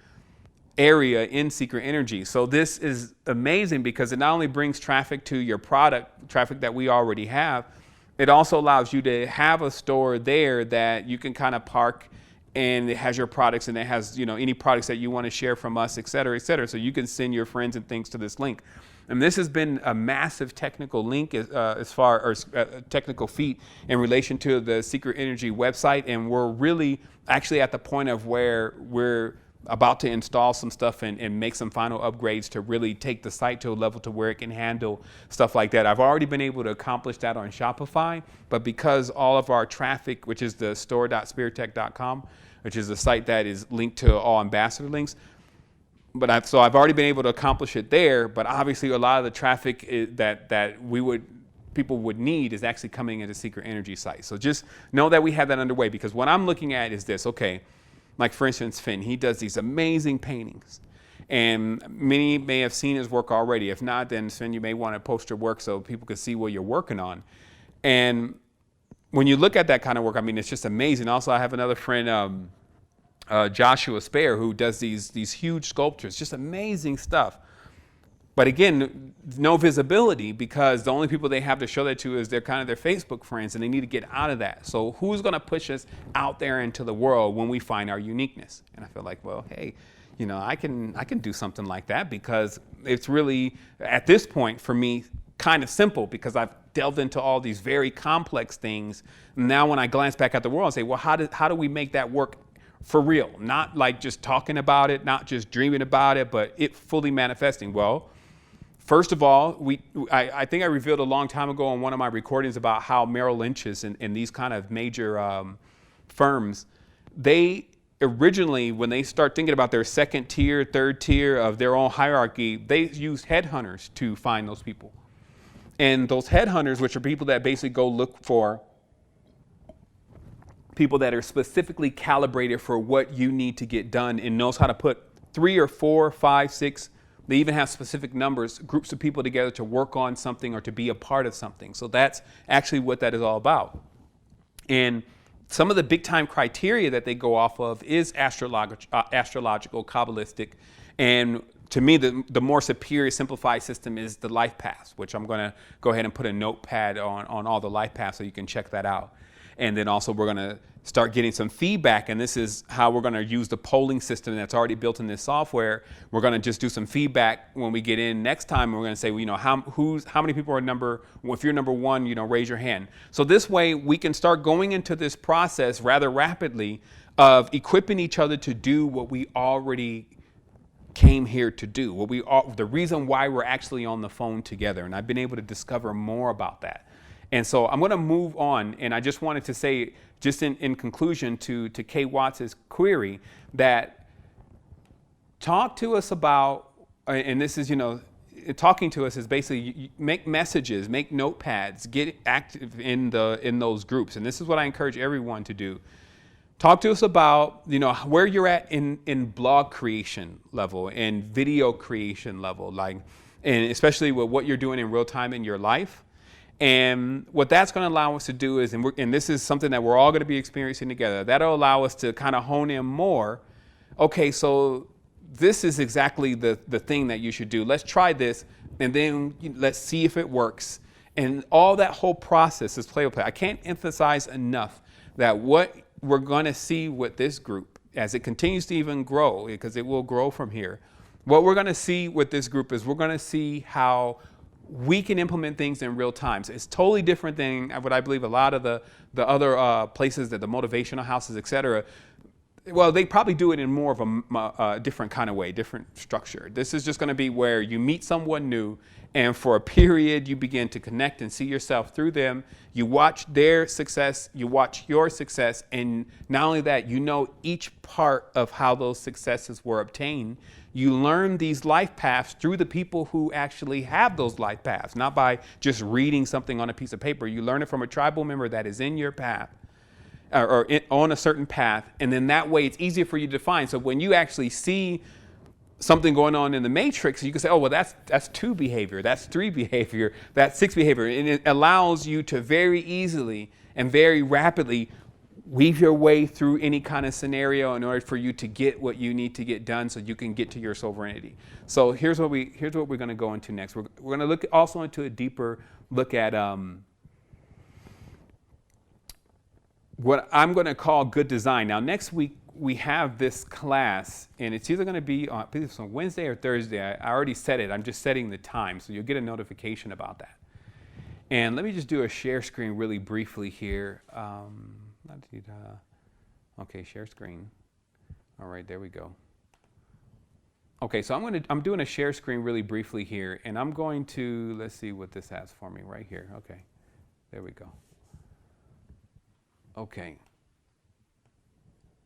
area in Secret Energy. So this is amazing because it not only brings traffic to your product, traffic that we already have, it also allows you to have a store there that you can kind of park, and it has your products, and it has, any products that you want to share from us, et cetera, et cetera. So you can send your friends and things to this link. And this has been a massive technical link as far as technical feat in relation to the Secret Energy website. And we're really actually at the point of where we're about to install some stuff and make some final upgrades to really take the site to a level to where it can handle stuff like that. I've already been able to accomplish that on Shopify, but because all of our traffic, which is the store.spiritech.com, which is a site that is linked to all ambassador links, so I've already been able to accomplish it there, but obviously a lot of the traffic that people would need is actually coming into Secret Energy site. So just know that we have that underway, because what I'm looking at is this, okay, like for instance, Finn, he does these amazing paintings, and many may have seen his work already. If not, then Finn, you may want to post your work so people can see what you're working on. And when you look at that kind of work, it's just amazing. Also, I have another friend, Joshua Spare, who does these huge sculptures, just amazing stuff. But again, no visibility, because the only people they have to show that to is their Facebook friends, and they need to get out of that. So who's going to push us out there into the world when we find our uniqueness? And I feel like, well, hey, I can do something like that, because it's really, at this point for me, kind of simple, because I've delved into all these very complex things. Now when I glance back at the world and say, well, how do we make that work for real? Not like just talking about it, not just dreaming about it, but it fully manifesting. Well, first of all, I think I revealed a long time ago on one of my recordings about how Merrill Lynch's and these kind of major firms, they originally, when they start thinking about their second tier, third tier of their own hierarchy, they use headhunters to find those people. And those headhunters, which are people that basically go look for people that are specifically calibrated for what you need to get done, and knows how to put 3 or 4, 5, 6, they even have specific numbers, groups of people together to work on something or to be a part of something. So that's actually what that is all about. And some of the big time criteria that they go off of is astrological, Kabbalistic, and to me, the more superior simplified system is the life paths, which I'm going to go ahead and put a notepad on all the life paths so you can check that out. And then also we're going to start getting some feedback, and this is how we're going to use the polling system that's already built in this software. We're going to just do some feedback when we get in next time. We're going to say, well, you know, how many people are if you're number one, you know, raise your hand. So this way we can start going into this process rather rapidly of equipping each other to do what we already came here to do, the reason why we're actually on the phone together. And I've been able to discover more about that. And so I'm going to move on, and I just wanted to say, just in conclusion to Kay Watts' query, that talk to us about, and this is, you know, talking to us is basically make messages, make notepads, get active in those groups. And this is what I encourage everyone to do. Talk to us about, you know, where you're at in blog creation level and video creation level, and especially with what you're doing in real time in your life. And what that's going to allow us to do is, and this is something that we're all going to be experiencing together, that'll allow us to kind of hone in more. Okay, so this is exactly the thing that you should do. Let's try this, and then let's see if it works. And all that whole process is play. I can't emphasize enough that what we're going to see with this group, as it continues to even grow, because it will grow from here, what we're going to see with this group is we're going to see how we can implement things in real time. So it's totally different than what I believe a lot of the other places, that the motivational houses, et cetera. Well, they probably do it in more of a different kind of way, different structure. This is just going to be where you meet someone new, and for a period you begin to connect and see yourself through them. You watch their success, you watch your success, and not only that, you know each part of how those successes were obtained. You learn these life paths through the people who actually have those life paths, not by just reading something on a piece of paper. You learn it from a tribal member that is in your path, on a certain path, and then that way it's easier for you to define. So when you actually see something going on in the matrix, you can say, oh, well, that's 2 behavior, that's 3 behavior, that's 6 behavior. And it allows you to very easily and very rapidly weave your way through any kind of scenario in order for you to get what you need to get done so you can get to your sovereignty. So here's what we're going to go into next. We're going to look also into a deeper look at what I'm going to call good design. Now, next week we have this class, and it's either going to be on Wednesday or Thursday. I already set it. I'm just setting the time, so you'll get a notification about that. And let me just do a share screen really briefly here. Okay, share screen. All right, there we go. Okay, so I'm doing a share screen really briefly here, and I'm going to, let's see what this has for me right here. Okay, there we go. Okay.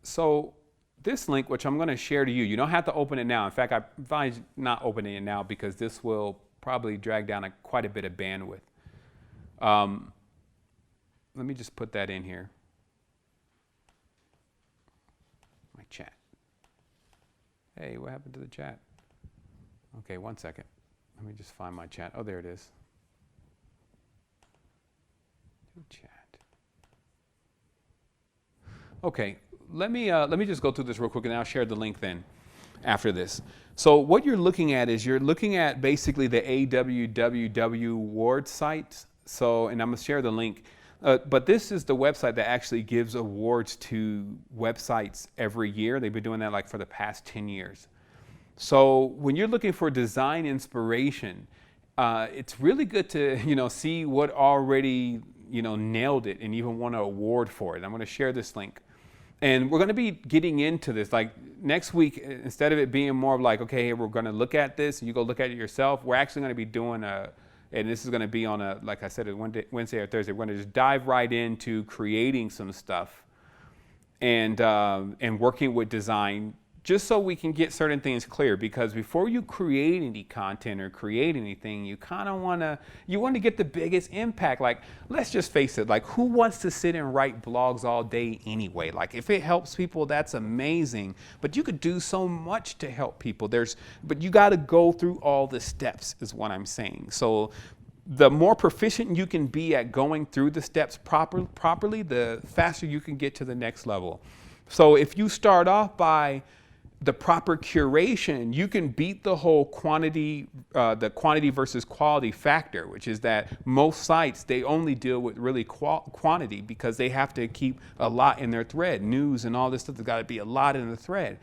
So this link, which I'm going to share to you, you don't have to open it now. In fact, I advise not opening it now because this will probably drag down quite a bit of bandwidth. Let me just put that in here. My chat. Hey, what happened to the chat? Okay, one second. Let me just find my chat. Oh, there it is. Chat. Okay, let me just go through this real quick, and I'll share the link then after this. So what you're looking at is you're looking at basically the AWWW award site. So, and I'm going to share the link. But this is the website that actually gives awards to websites every year. They've been doing that like for the past 10 years. So when you're looking for design inspiration, it's really good to see what already nailed it and even won an award for it. I'm going to share this link. And we're going to be getting into this. Like next week, instead of it being more of like, okay, we're going to look at this, and you go look at it yourself, we're actually going to be doing and this is going to be on like I said, Wednesday or Thursday. We're going to just dive right into creating some stuff and working with design, just so we can get certain things clear. Because before you create any content or create anything, you kind of want to get the biggest impact. Like, let's just face it, like, who wants to sit and write blogs all day anyway? Like, if it helps people, that's amazing. But you could do so much to help people. But you got to go through all the steps, is what I'm saying. So the more proficient you can be at going through the steps properly, the faster you can get to the next level. So if you start off by the proper curation, you can beat the whole the quantity versus quality factor, which is that most sites, they only deal with really quantity because they have to keep a lot in their thread. News and all this stuff, there's got to be a lot in the thread.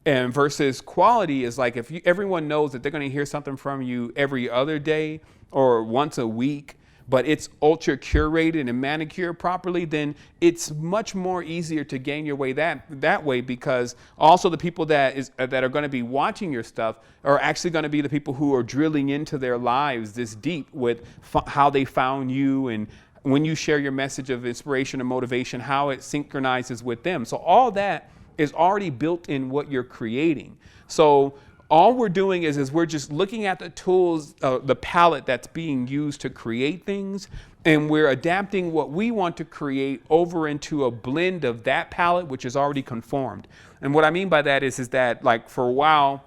And versus quality is like if everyone knows that they're going to hear something from you every other day or once a week, but it's ultra curated and manicured properly, then it's much more easier to gain your way that way, because also the people that are going to be watching your stuff are actually going to be the people who are drilling into their lives this deep with how they found you, and when you share your message of inspiration and motivation, how it synchronizes with them. So all that is already built in what you're creating. So all we're doing is we're just looking at the tools, the palette that's being used to create things, and we're adapting what we want to create over into a blend of that palette, which is already conformed. And what I mean by that is that, like, for a while,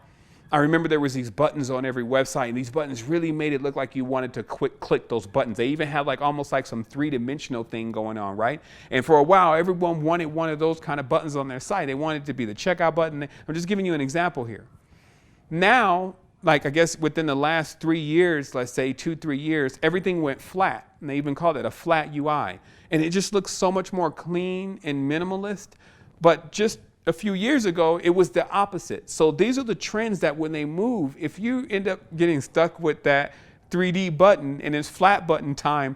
I remember there was these buttons on every website, and these buttons really made it look like you wanted to click those buttons. They even had like almost like some three-dimensional thing going on, right? And for a while, everyone wanted one of those kind of buttons on their site. They wanted it to be the checkout button. I'm just giving you an example here. Now, like, I guess within the last 3 years, let's say 2-3 years, everything went flat. And they even called it a flat UI. And it just looks so much more clean and minimalist. But just a few years ago, it was the opposite. So these are the trends that when they move, if you end up getting stuck with that 3D button and it's flat button time,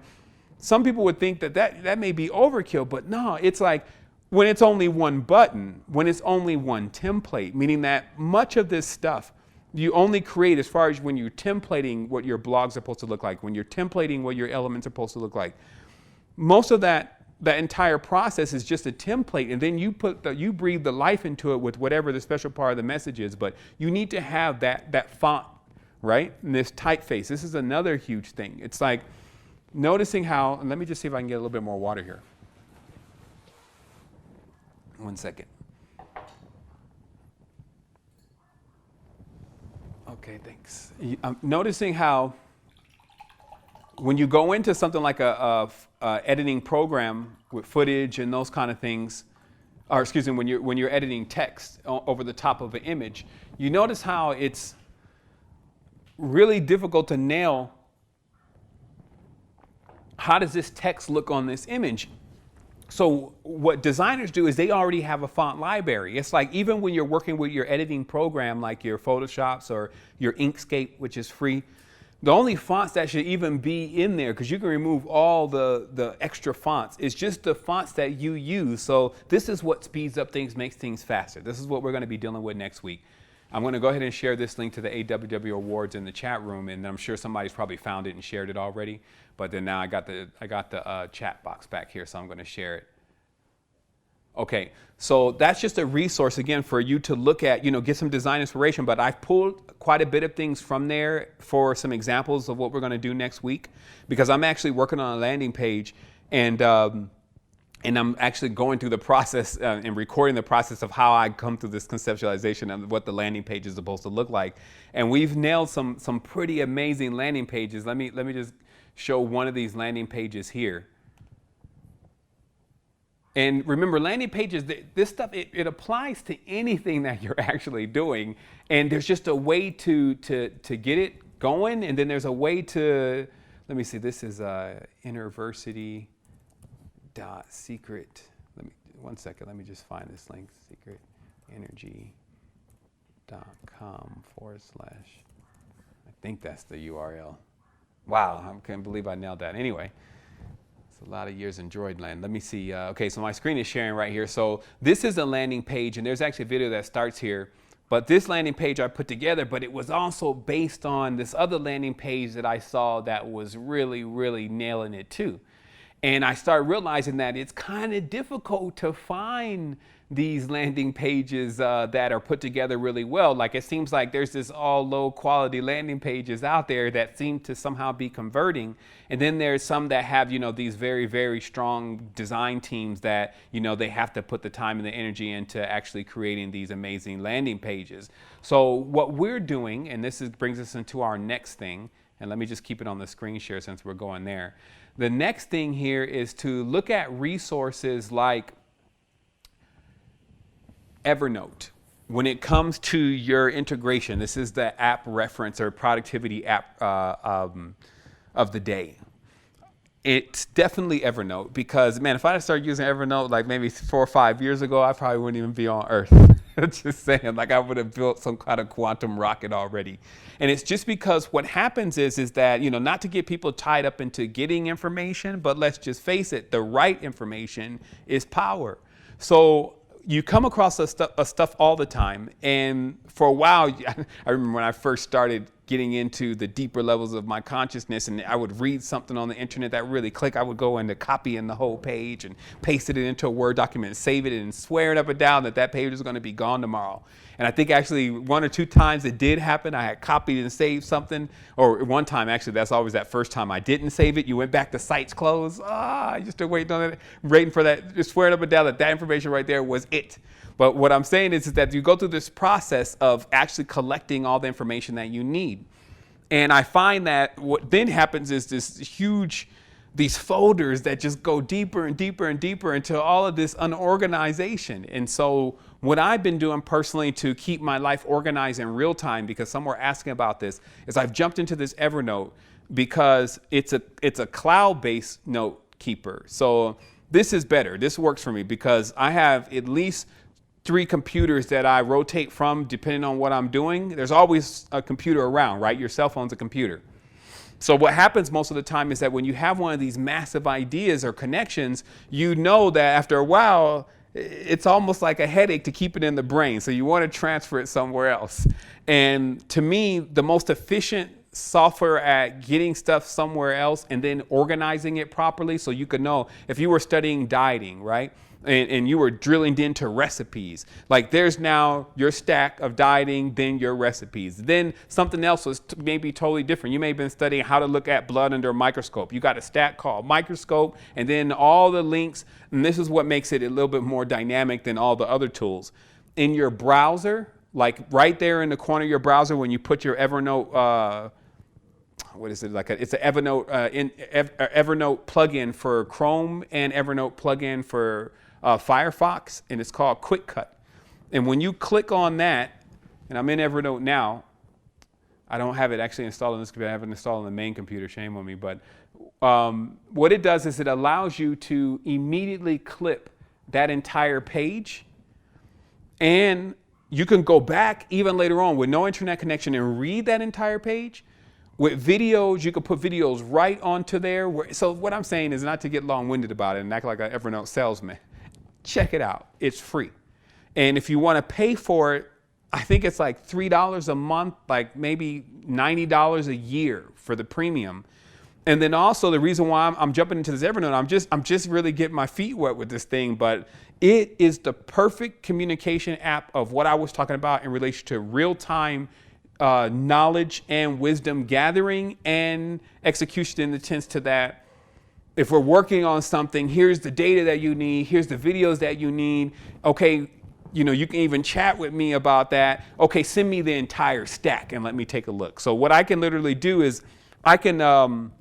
some people would think that may be overkill. But no, it's like, when it's only one button, when it's only one template, meaning that much of this stuff you only create as far as when you're templating what your blog's supposed to look like, when you're templating what your elements are supposed to look like. Most of that entire process is just a template, and then you breathe the life into it with whatever the special part of the message is. But you need to have that font, right? And this typeface. This is another huge thing. It's like noticing how, and let me just see if I can get a little bit more water here. 1 second. Okay, thanks. I'm noticing how when you go into something like a editing program with footage and those kind of things, or excuse me, when you're editing text over the top of an image, you notice how it's really difficult to nail how does this text look on this image. So what designers do is they already have a font library. It's like even when you're working with your editing program, like your Photoshops or your Inkscape, which is free, the only fonts that should even be in there, because you can remove all the extra fonts, is just the fonts that you use. So this is what speeds up things, makes things faster. This is what we're going to be dealing with next week. I'm going to go ahead and share this link to the AWW Awards in the chat room, and I'm sure somebody's probably found it and shared it already. But then now I got the chat box back here, so I'm going to share it. Okay, so that's just a resource again for you to look at, get some design inspiration. But I've pulled quite a bit of things from there for some examples of what we're going to do next week, because I'm actually working on a landing page, and I'm actually going through the process and recording the process of how I come through this conceptualization of what the landing page is supposed to look like. And we've nailed some pretty amazing landing pages. Let me just show one of these landing pages here. And remember, landing pages, this stuff, it applies to anything that you're actually doing. And there's just a way to get it going. And then there's a way to, let me see, this is Innerversity.secret. 1 second, let me just find this link, secretenergy.com / I think that's the URL. Wow, I can't believe I nailed that. Anyway. A lot of years in Droid land. Let me see. Okay, so my screen is sharing right here. So this is a landing page, and there's actually a video that starts here. But this landing page I put together, but it was also based on this other landing page that I saw that was really, really nailing it too. And I started realizing that it's kind of difficult to find these landing pages that are put together really well. Like, it seems like there's this all low quality landing pages out there that seem to somehow be converting. And then there's some that have, these very, very strong design teams that, they have to put the time and the energy into actually creating these amazing landing pages. So what we're doing, and this brings us into our next thing, And let me just keep it on the screen share since we're going there. The next thing here is to look at resources like Evernote. When it comes to your integration, this is the app reference or productivity app of the day. It's definitely Evernote because, man, if I had started using Evernote like maybe 4 or 5 years ago, I probably wouldn't even be on Earth. Just saying, like I would have built some kind of quantum rocket already. And it's just because what happens is that, you know, not to get people tied up into getting information, but let's just face it, the right information is power. So you come across a stuff all the time. And for a while, I remember when I first started getting into the deeper levels of my consciousness and I would read something on the internet that really clicked, I would go into copying the whole page and pasted it into a Word document, save it and swearing up and down that that page is going to be gone tomorrow. And I think actually 1 or 2 times it did happen. I had copied and saved something, or one time actually, that's always that first time I didn't save it. You went back to sites closed. I just still waiting on it, waiting for that, just swearing up and down that that information right there was it. But what I'm saying is that you go through this process of actually collecting all the information that you need. And I find that what then happens is these folders that just go deeper and deeper and deeper into all of this unorganization. And so what I've been doing personally to keep my life organized in real time, because some were asking about this, is I've jumped into this Evernote because it's a cloud-based note keeper. So this is better. This works for me because I have at least 3 computers that I rotate from depending on what I'm doing. There's always a computer around, right? Your cell phone's a computer. So what happens most of the time is that when you have one of these massive ideas or connections, you know that after a while, it's almost like a headache to keep it in the brain. So you want to transfer it somewhere else. And to me, the most efficient software at getting stuff somewhere else and then organizing it properly so you could know if you were studying dieting, right? And you were drilling into recipes. Like there's now your stack of dieting, then your recipes. Then something else was maybe totally different. You may have been studying how to look at blood under a microscope. You got a stack called microscope and then all the links. And this is what makes it a little bit more dynamic than all the other tools. In your browser, like right there in the corner of your browser when you put your Evernote, what is it like? It's an Evernote Evernote plugin for Chrome and Evernote plugin for Firefox, and it's called Quick Cut. And when you click on that, and I'm in Evernote now, I don't have it actually installed on this computer. I have it installed on the main computer. Shame on me. But what it does is it allows you to immediately clip that entire page, and you can go back even later on with no internet connection and read that entire page. With videos, you can put videos right onto there. So what I'm saying is not to get long-winded about it and act like an Evernote salesman. Check it out. It's free. And if you want to pay for it, I think it's like $3 a month, like maybe $90 a year for the premium. And then also the reason why I'm jumping into this Evernote, I'm just really getting my feet wet with this thing, but it is the perfect communication app of what I was talking about in relation to real-time knowledge and wisdom gathering and execution in the sense to that. If we're working on something, here's the data that you need, here's the videos that you need. Okay, you know, you can even chat with me about that. Okay, send me the entire stack and let me take a look. So what I can literally do is I can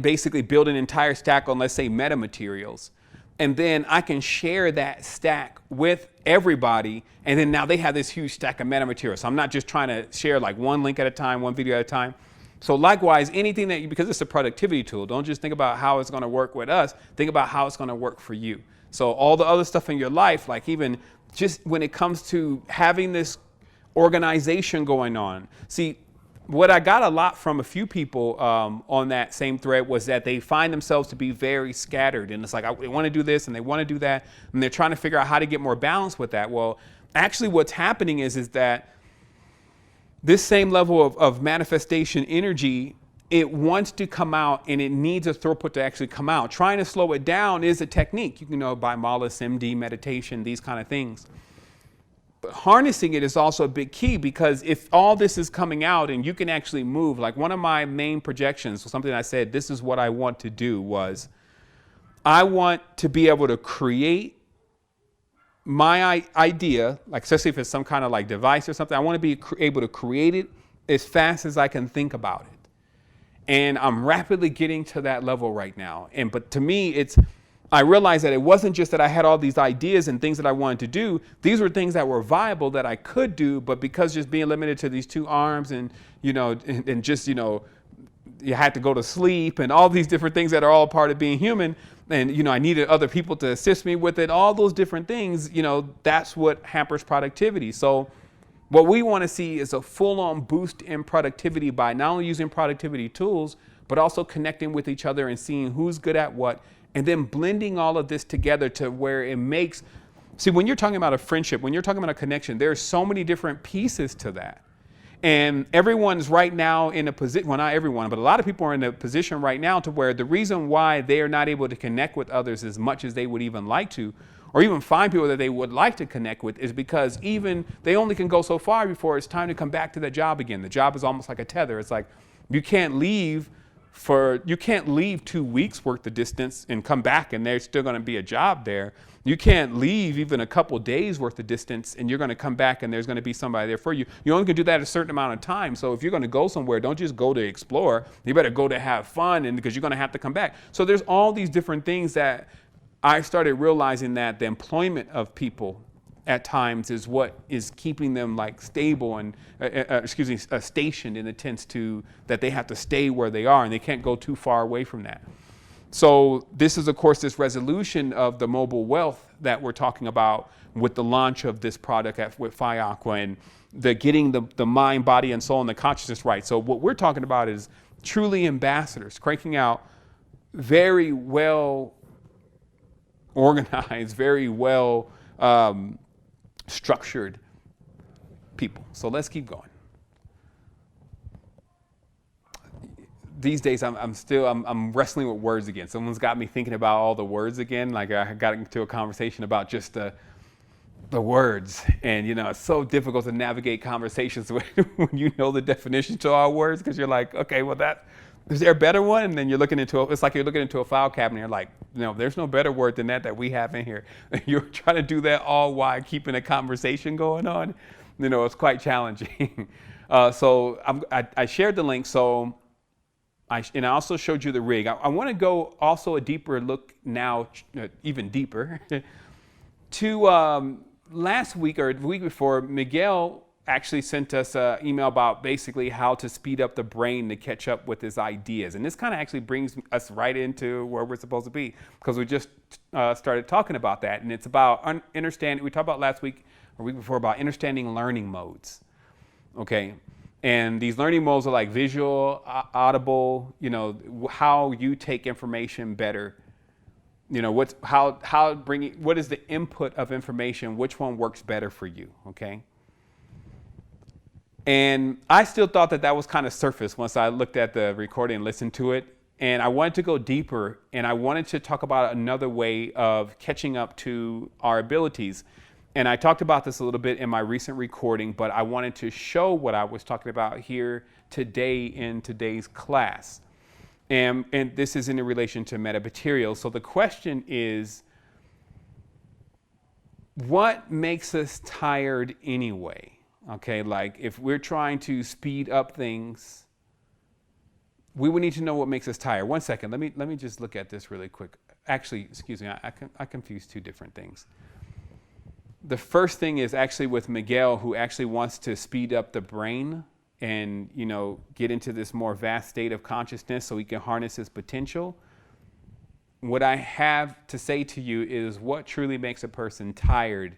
basically build an entire stack on, let's say, metamaterials. And then I can share that stack with everybody. And then now they have this huge stack of metamaterials. So I'm not just trying to share like one link at a time, one video at a time. So likewise, anything that because it's a productivity tool, don't just think about how it's going to work with us, think about how it's going to work for you. So all the other stuff in your life, like even just when it comes to having this organization going on. See, what I got a lot from a few people on that same thread was that they find themselves to be very scattered. And it's like, they want to do this and they want to do that. And they're trying to figure out how to get more balance with that. Well, actually what's happening is that this same level of manifestation energy, it wants to come out and it needs a throughput to actually come out. Trying to slow it down is a technique. You can know by Malus, MD, meditation, these kind of things. But harnessing it is also a big key because if all this is coming out and you can actually move, like one of my main projections, something I said, this is what I want to do was I want to be able to create my idea, like especially if it's some kind of like device or something, I want to be able to create it, as fast as I can think about it. And I'm rapidly getting to that level right now. But to me, I realized that it wasn't just that I had all these ideas and things that I wanted to do. These were things that were viable that I could do, but because just being limited to these two arms and, and just, you had to go to sleep and all these different things that are all part of being human. And, I needed other people to assist me with it. All those different things, that's what hampers productivity. So what we want to see is a full-on boost in productivity by not only using productivity tools, but also connecting with each other and seeing who's good at what, and then blending all of this together to where it makes, see, when you're talking about a friendship, when you're talking about a connection, there's so many different pieces to that. And everyone's right now in a position, well, not everyone, but a lot of people are in a position right now to where the reason why they are not able to connect with others as much as they would even like to, or even find people that they would like to connect with, is because even they only can go so far before it's time to come back to the job again. The job is almost like a tether. It's like you can't leave 2 weeks worth of distance and come back and there's still going to be a job there. You can't leave even a couple days worth of distance and you're going to come back and there's going to be somebody there for you. You only can do that a certain amount of time. So if you're going to go somewhere, don't just go to explore. You better go to have fun, and because you're going to have to come back. So there's all these different things that I started realizing that the employment of people at times is what is keeping them like stable and, stationed in the sense to that they have to stay where they are and they can't go too far away from that. So this is, of course, this resolution of the mobile wealth that we're talking about with the launch of this product with FiAqua and the getting the mind, body, and soul and the consciousness right. So what we're talking about is truly ambassadors, cranking out very well organized, very well structured people. So let's keep going. These days, I'm wrestling with words again. Someone's got me thinking about all the words again. Like I got into a conversation about just the words, and it's so difficult to navigate conversations when you know the definition to all words, because you're like, okay, well is there a better one? And then it's like you're looking into a file cabinet. You're like, no, there's no better word than that we have in here. You're trying to do that all while keeping a conversation going on. It's quite challenging. So I shared the link. So I also showed you the rig. I want to go also a deeper look now, even deeper, to last week or the week before, Miguel actually sent us an email about basically how to speed up the brain to catch up with his ideas. And this kind of actually brings us right into where we're supposed to be, because we just started talking about that. And it's about understanding. We talked about last week or week before about understanding learning modes. Okay. And these learning modes are like visual, audible, how you take information better. What is the input of information? Which one works better for you? Okay. And I still thought that was kind of surface once I looked at the recording and listened to it. And I wanted to go deeper, and I wanted to talk about another way of catching up to our abilities. And I talked about this a little bit in my recent recording, but I wanted to show what I was talking about here today in today's class. And this is in relation to metamaterials. So the question is, what makes us tired anyway? Okay, like if we're trying to speed up things, we would need to know what makes us tired. One second, let me just look at this really quick. Actually, excuse me, I confused two different things. The first thing is actually with Miguel, who actually wants to speed up the brain and get into this more vast state of consciousness so he can harness his potential. What I have to say to you is what truly makes a person tired.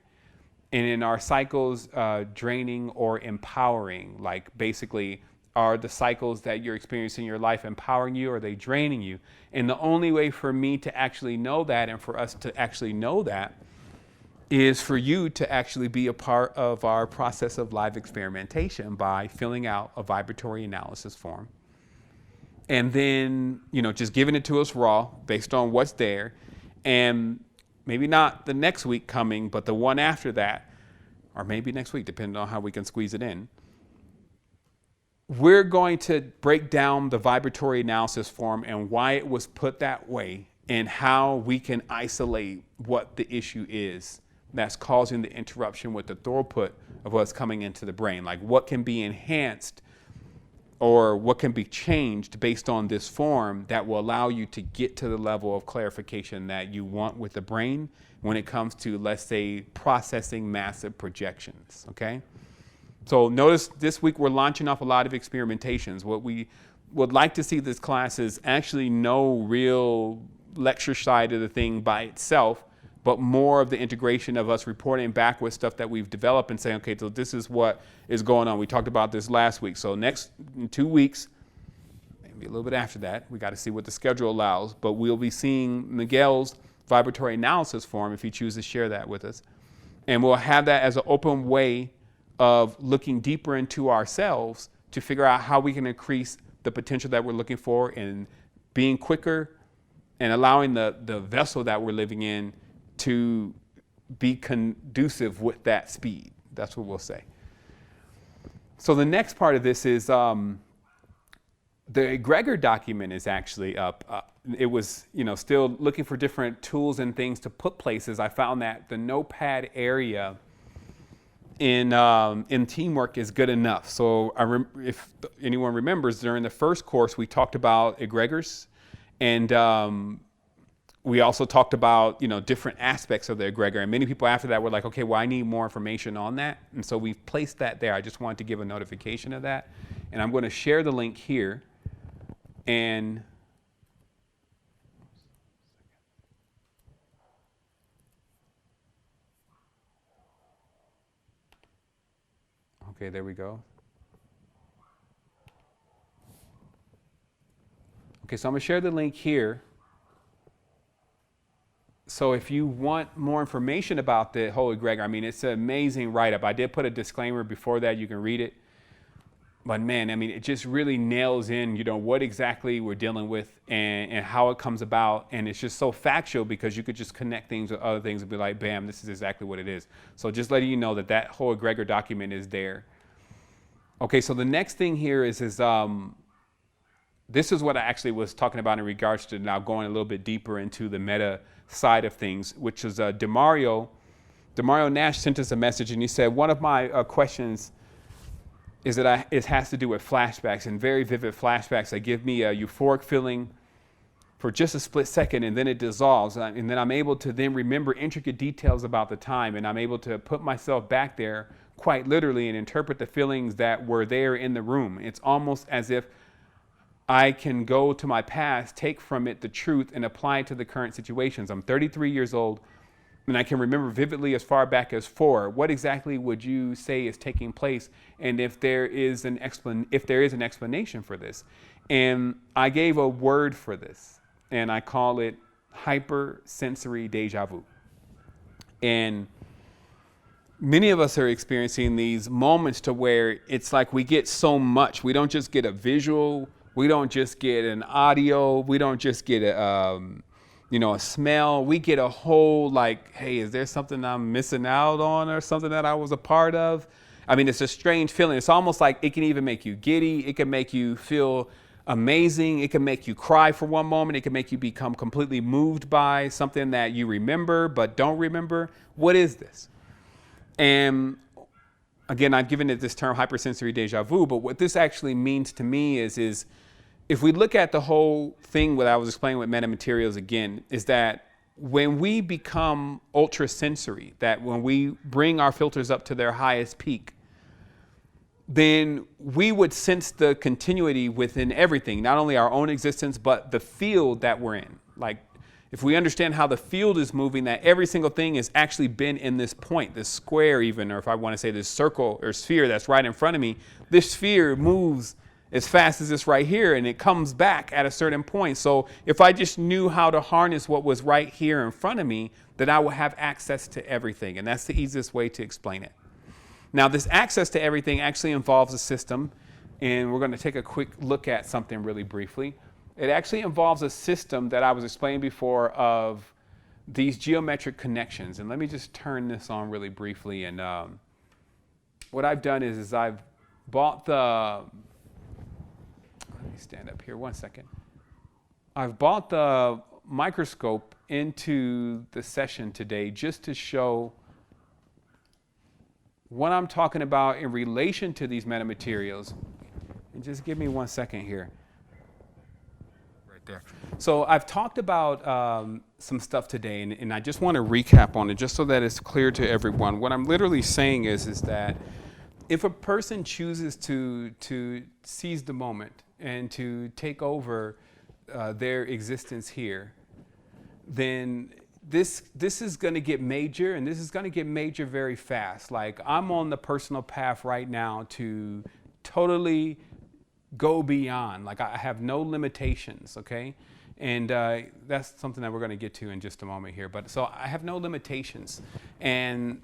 And in our cycles, draining or empowering, like basically, are the cycles that you're experiencing in your life empowering you, or are they draining you? And the only way for me to actually know that, and for us to actually know that, is for you to actually be a part of our process of live experimentation by filling out a vibratory analysis form. And then, just giving it to us raw based on what's there. And maybe not the next week coming, but the one after that, or maybe next week, depending on how we can squeeze it in. We're going to break down the vibratory analysis form and why it was put that way and how we can isolate what the issue is that's causing the interruption with the throughput of what's coming into the brain. Like what can be enhanced or what can be changed based on this form that will allow you to get to the level of clarification that you want with the brain when it comes to, let's say, processing massive projections, okay? So notice this week we're launching off a lot of experimentations. What we would like to see this class is actually no real lecture side of the thing by itself, but more of the integration of us reporting back with stuff that we've developed and saying, okay, so this is what is going on. We talked about this last week. So next 2 weeks, maybe a little bit after that, we got to see what the schedule allows, but we'll be seeing Miguel's vibratory analysis form if he chooses to share that with us. And we'll have that as an open way of looking deeper into ourselves to figure out how we can increase the potential that we're looking for and being quicker and allowing the vessel that we're living in to be conducive with that speed. That's what we'll say. So the next part of this is the egregor document is actually up. It was, still looking for different tools and things to put places. I found that the notepad area in teamwork is good enough. So if anyone remembers, during the first course, we talked about egregors, and we also talked about, different aspects of the egregor. And many people after that were like, okay, well, I need more information on that. And so we've placed that there. I just wanted to give a notification of that. And I'm going to share the link here. And okay, there we go. Okay, so I'm going to share the link here. So if you want more information about the whole egregor, it's an amazing write-up. I did put a disclaimer before that. You can read it. But man, it just really nails in, what exactly we're dealing with and how it comes about. And it's just so factual because you could just connect things with other things and be like, bam, this is exactly what it is. So just letting you know that whole egregor document is there. Okay, so the next thing here is this is what I actually was talking about in regards to now going a little bit deeper into the meta side of things, which is Demario Nash sent us a message, and he said, one of my questions is that it has to do with flashbacks, and very vivid flashbacks that give me a euphoric feeling for just a split second, and then it dissolves, and then I'm able to then remember intricate details about the time, and I'm able to put myself back there quite literally and interpret the feelings that were there in the room. It's almost as if I can go to my past, take from it the truth, and apply it to the current situations. I'm 33 years old, and I can remember vividly as far back as 4. What exactly would you say is taking place, and if there is an explanation for this? And I gave a word for this, and I call it hypersensory deja vu. And many of us are experiencing these moments to where it's like we get so much. We don't just get a visual. We don't just get an audio. We don't just get a smell. We get a whole hey, is there something I'm missing out on or something that I was a part of? It's a strange feeling. It's almost like it can even make you giddy. It can make you feel amazing. It can make you cry for one moment. It can make you become completely moved by something that you remember but don't remember. What is this? And again, I've given it this term hypersensory deja vu, but what this actually means to me is if we look at the whole thing, what I was explaining with metamaterials again, is that when we become ultrasensory, that when we bring our filters up to their highest peak, then we would sense the continuity within everything, not only our own existence, but the field that we're in. Like, if we understand how the field is moving, that every single thing has actually been in this point, this square even, or if I want to say this circle or sphere that's right in front of me, this sphere moves as fast as this right here, and it comes back at a certain point. So if I just knew how to harness what was right here in front of me, then I would have access to everything. And that's the easiest way to explain it. Now, this access to everything actually involves a system, and we're going to take a quick look at something really briefly. It actually involves a system that I was explaining before of these geometric connections. And let me just turn this on really briefly. And what I've done is I've bought the, let me stand up here 1 second. I've bought the microscope into the session today just to show what I'm talking about in relation to these metamaterials. And just give me 1 second here. Right there. So I've talked about some stuff today, and I just want to recap on it just so that it's clear to everyone. What I'm literally saying is that if a person chooses to seize the moment and to take over their existence here, then this is going to get major, and this is going to get major very fast. Like, I'm on the personal path right now to totally go beyond. Like, I have no limitations, okay? And that's something that we're going to get to in just a moment here. But so I have no limitations, and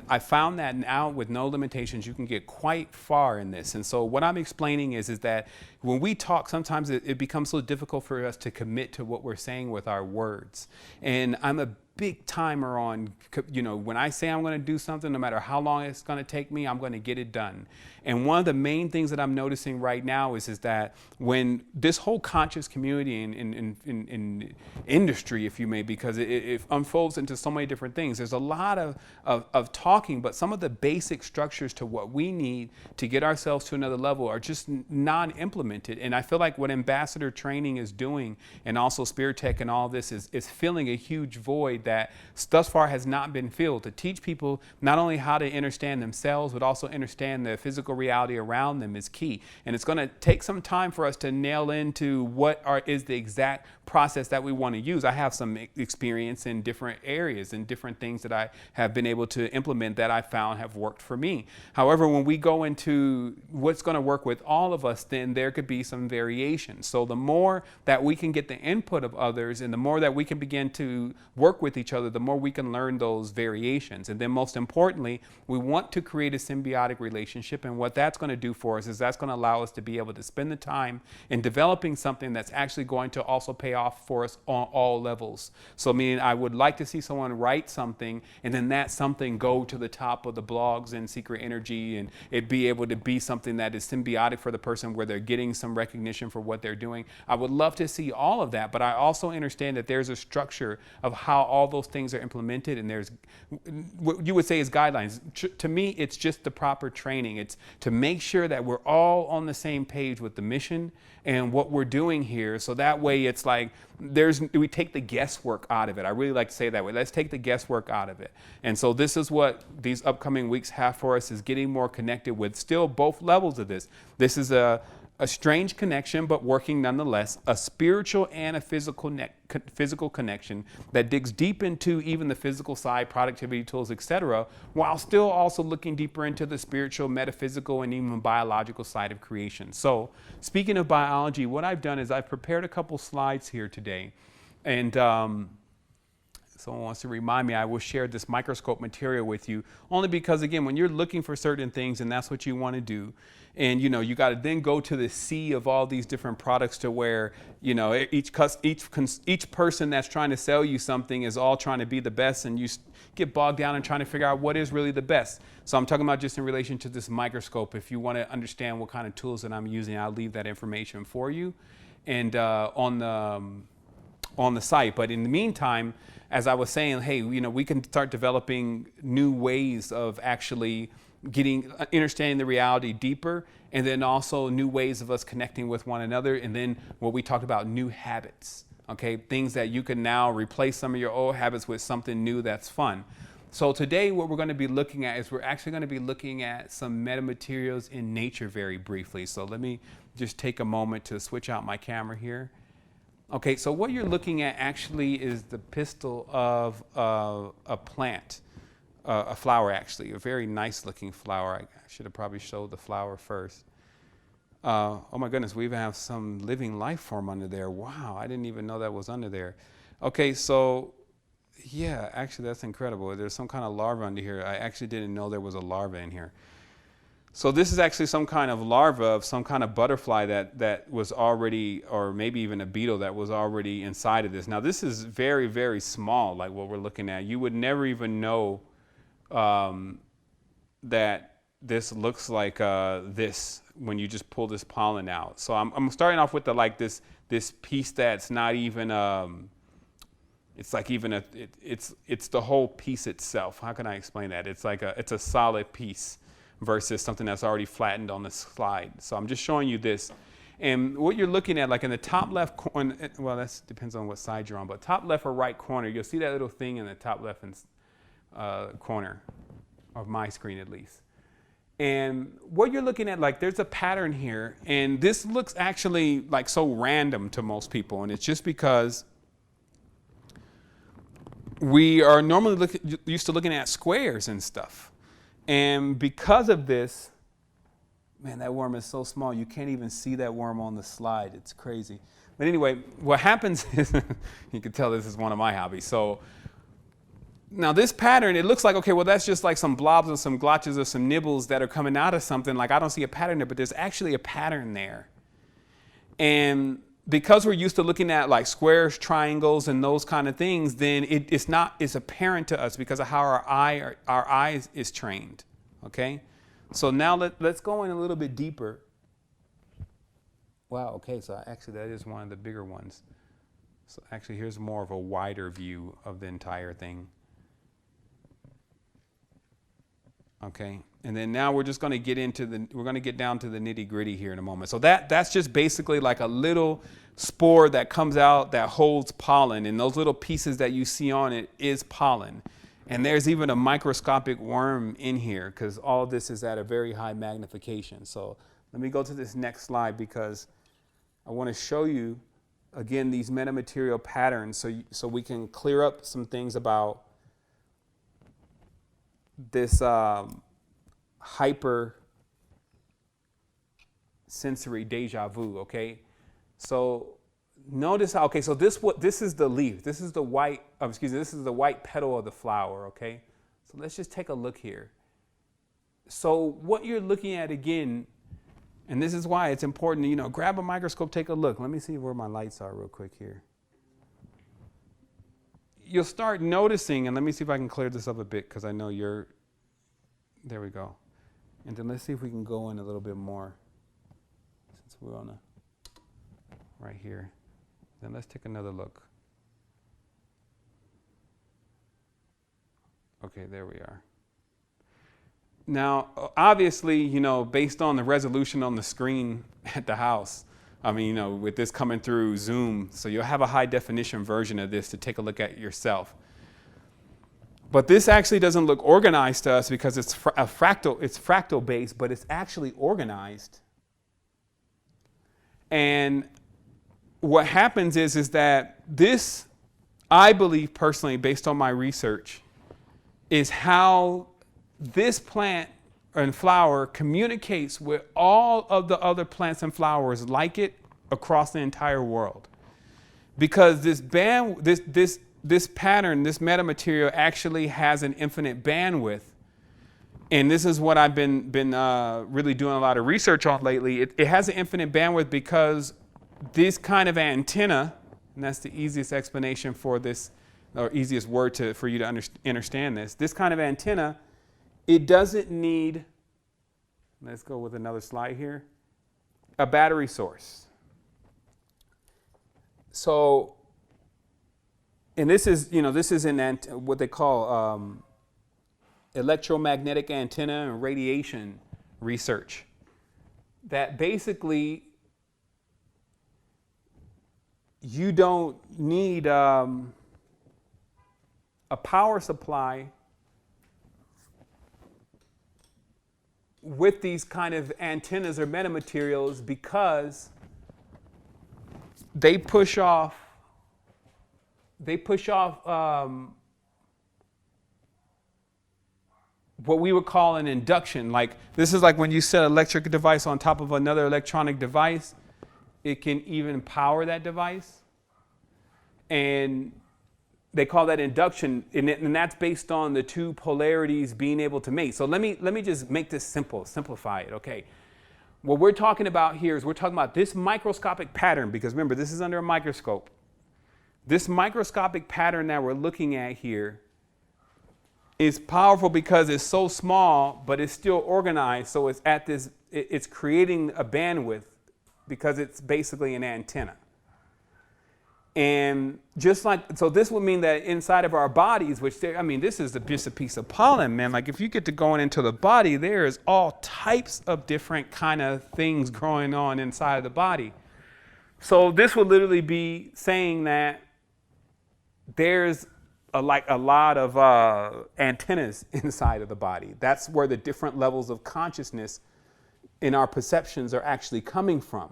I found that now with no limitations, you can get quite far in this. And so what I'm explaining is that when we talk, sometimes it becomes so difficult for us to commit to what we're saying with our words. And I'm a big timer on, when I say I'm going to do something, no matter how long it's going to take me, I'm going to get it done. And one of the main things that I'm noticing right now is that when this whole conscious community in industry, if you may, because it unfolds into so many different things, there's a lot of talking, but some of the basic structures to what we need to get ourselves to another level are just non-implemented. And I feel like what ambassador training is doing, and also Spirit Tech and all this, is filling a huge void that thus far has not been filled, to teach people not only how to understand themselves, but also understand the physical reality around them is key. And it's going to take some time for us to nail into what is the exact process that we want to use. I have some experience in different areas and different things that I have been able to implement that I found have worked for me. However, when we go into what's going to work with all of us, then there could be some variation. So the more that we can get the input of others, and the more that we can begin to work with each other, the more we can learn those variations. And then most importantly, we want to create a symbiotic relationship. And what that's going to do for us is that's going to allow us to be able to spend the time in developing something that's actually going to also pay off for us on all levels. So meaning I would like to see someone write something, and then that something go to the top of the blogs and Secret Energy, and it be able to be something that is symbiotic for the person, where they're getting some recognition for what they're doing. I would love to see all of that, but I also understand that there's a structure of how all those things are implemented, and there's what you would say is guidelines. To me, it's just the proper training. It's to make sure that we're all on the same page with the mission and what we're doing here, so that way it's like we take the guesswork out of it. I really like to say it that way. Let's take the guesswork out of it. And so this is what these upcoming weeks have for us, is getting more connected with still both levels of this. This is a strange connection, but working nonetheless, a spiritual and a physical connection that digs deep into even the physical side, productivity tools, etc., while still also looking deeper into the spiritual, metaphysical, and even biological side of creation. So speaking of biology, what I've done is I've prepared a couple slides here today. And someone wants to remind me, I will share this microscope material with you, only because, again, when you're looking for certain things and that's what you want to do, and you got to then go to the sea of all these different products, to where each person that's trying to sell you something is all trying to be the best, and you get bogged down in trying to figure out what is really the best. So I'm talking about just in relation to this microscope. If you want to understand what kind of tools that I'm using, I'll leave that information for you, and on the site. But in the meantime, as I was saying, hey, we can start developing new ways of actually understanding the reality deeper, and then also new ways of us connecting with one another. And then what we talked about, new habits, okay? Things that you can now replace some of your old habits with something new that's fun. So today what we're going to be looking at is we're actually going to be looking at some metamaterials in nature very briefly. So let me just take a moment to switch out my camera here. Okay, so what you're looking at actually is the pistil of a plant. A flower, actually, a very nice looking flower. I should have probably showed the flower first. Oh my goodness, we even have some living life form under there. Wow, I didn't even know that was under there. Okay, so yeah, actually that's incredible. There's some kind of larva under here. I actually didn't know there was a larva in here. So this is actually some kind of larva of some kind of butterfly that was already, or maybe even a beetle that was already inside of this. Now this is very, very small, like what we're looking at. You would never even know that this looks like this when you just pull this pollen out. So I'm starting off with this piece that's not even it's like even it's the whole piece itself. How can I explain that? It's like it's a solid piece. versus something that's already flattened on the slide. So I'm just showing you this. And what you're looking at, like in the top left corner, well, that depends on what side you're on, but top left or right corner, you'll see that little thing in the top left corner of my screen at least. And what you're looking at, like there's a pattern here, and this looks actually like so random to most people, and it's just because we are normally used to looking at squares and stuff. And because of this, man, that worm is so small, you can't even see that worm on the slide. It's crazy. But anyway, what happens is, you can tell this is one of my hobbies. So now this pattern, it looks like, okay, well, that's just like some blobs and some glotches or some nibbles that are coming out of something. Like I don't see a pattern there, but there's actually a pattern there. And because we're used to looking at like squares, triangles, and those kind of things, then it's apparent to us because of how our eyes is trained, okay? So now let's go in a little bit deeper. Wow, okay, so actually that is one of the bigger ones. So actually here's more of a wider view of the entire thing. Okay, and then now we're just going to get down to the nitty gritty here in a moment. So that's just basically like a little spore that comes out that holds pollen, and those little pieces that you see on it is pollen. And there's even a microscopic worm in here because all of this is at a very high magnification. So let me go to this next slide because I want to show you again these metamaterial patterns so we can clear up some things about this hyper sensory deja vu, okay? So notice how, okay, so this is the leaf. This is the white, this is the white petal of the flower, okay? So let's just take a look here. So what you're looking at again, and this is why it's important to, grab a microscope, take a look. Let me see where my lights are real quick here. You'll start noticing, and let me see if I can clear this up a bit because I know there we go. And then let's see if we can go in a little bit more since we're on right here. Then let's take another look. Okay, there we are. Now, obviously, based on the resolution on the screen at the house, with this coming through Zoom, so you'll have a high definition version of this to take a look at yourself. But this actually doesn't look organized to us because it's fractal based, but it's actually organized. And what happens is that this, I believe personally, based on my research, is how this plant and flower communicates with all of the other plants and flowers like it across the entire world. Because this pattern, this metamaterial actually has an infinite bandwidth. And this is what I've been really doing a lot of research on lately. It has an infinite bandwidth because this kind of antenna, and that's the easiest explanation for this, or easiest word for you to understand this kind of antenna, it doesn't need, let's go with another slide here, a battery source. So, and this is in what they call electromagnetic antenna and radiation research. That basically you don't need a power supply with these kind of antennas or metamaterials because they push off what we would call an induction. Like this is like when you set an electric device on top of another electronic device, it can even power that device. And they call that induction, and that's based on the two polarities being able to mate. So let me just make this simplify it, okay? What we're talking about here is we're talking about this microscopic pattern, because remember, this is under a microscope. This microscopic pattern that we're looking at here is powerful because it's so small, but it's still organized. So it's creating a bandwidth because it's basically an antenna. And just like, so this would mean that inside of our bodies, which I mean, this is just a piece of pollen, man. Like if you get to going into the body, there is all types of different kind of things growing on inside of the body. So this would literally be saying that there's a lot of antennas inside of the body. That's where the different levels of consciousness in our perceptions are actually coming from.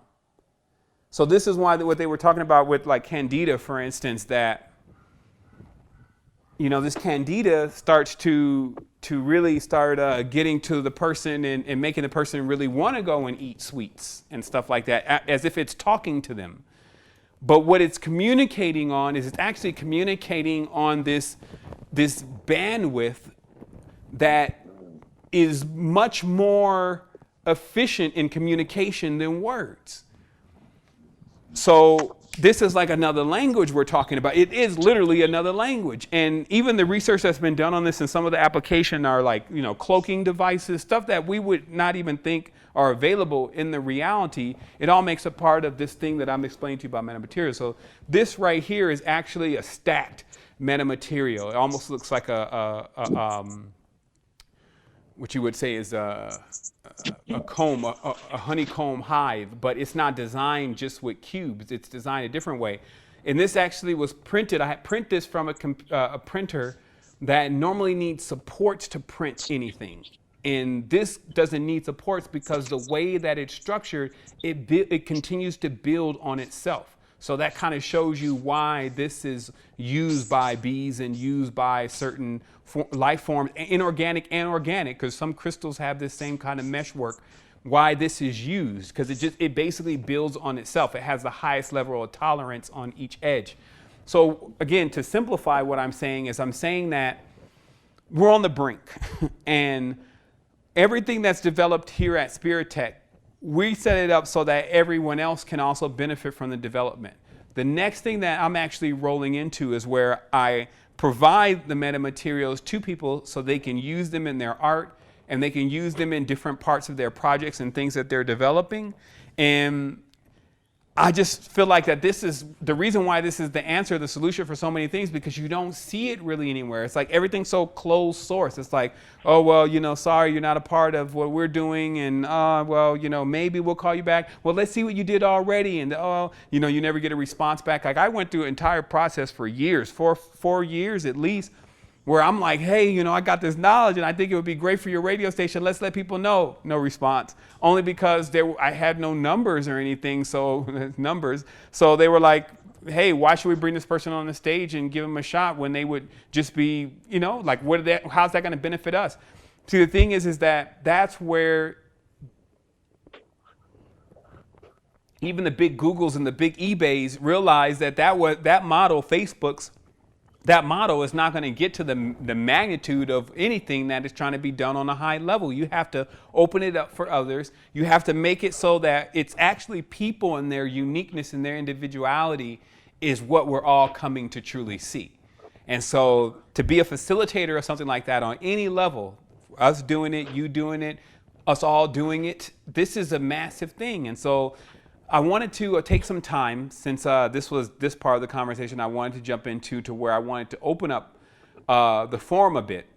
So this is why what they were talking about with like candida, for instance, that, you know, this candida starts to really start getting to the person and making the person really want to go and eat sweets and stuff like that, as if it's talking to them. But what it's communicating on is it's actually communicating on this bandwidth that is much more efficient in communication than words. So this is like another language we're talking about. It is literally another language. And even the research that's been done on this and some of the application are like, you know, cloaking devices, stuff that we would not even think are available in the reality. It all makes a part of this thing that I'm explaining to you about metamaterial. So this right here is actually a stacked metamaterial. It almost looks like what you would say is a comb, a honeycomb hive, but it's not designed just with cubes. It's designed a different way. And this actually was printed. I print this from a printer that normally needs supports to print anything. And this doesn't need supports because the way that it's structured, it continues to build on itself. So that kind of shows you why this is used by bees and used by certain life forms, inorganic and organic, because some crystals have this same kind of meshwork. Why this is used, because it basically builds on itself. It has the highest level of tolerance on each edge. So again, to simplify what I'm saying is I'm saying that we're on the brink and everything that's developed here at Spirit Tech, we set it up so that everyone else can also benefit from the development. The next thing that I'm actually rolling into is where I provide the metamaterials to people so they can use them in their art and they can use them in different parts of their projects and things that they're developing. And I just feel like that this is the reason why this is the answer, the solution for so many things, because you don't see it really anywhere. It's like everything's so closed source. It's like, oh, well, you know, sorry, you're not a part of what we're doing. And, well, you know, maybe we'll call you back. Well, let's see what you did already. And, oh, you know, you never get a response back. Like I went through an entire process for years, four years at least, where I'm like, hey, you know, I got this knowledge and I think it would be great for your radio station. Let's let people know. No response. Only because I had no numbers or anything, so numbers. So they were like, hey, why should we bring this person on the stage and give them a shot when they would just be, you know, like, how's that going to benefit us? See, the thing is that that's where even the big Googles and the big eBays realized that model, Facebook's, that model is not going to get to the magnitude of anything that is trying to be done on a high level. You have to open it up for others. You have to make it so that it's actually people and their uniqueness and their individuality is what we're all coming to truly see. And so to be a facilitator of something like that on any level, us doing it, you doing it, us all doing it, this is a massive thing. And so I wanted to take some time, since this was this part of the conversation I wanted to jump into, to where I wanted to open up the forum a bit.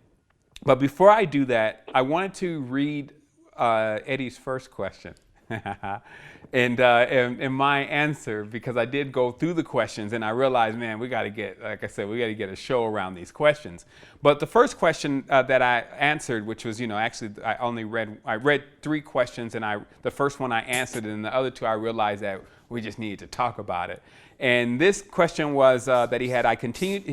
But before I do that, I wanted to read Eddie's first question and my answer, because I did go through the questions and I realized, man, we got to get, like I said, we got to get a show around these questions. But the first question that I answered, which was, you know, actually I read 3 questions, and the first one I answered, and the other 2 I realized that we just needed to talk about it. And this question was that he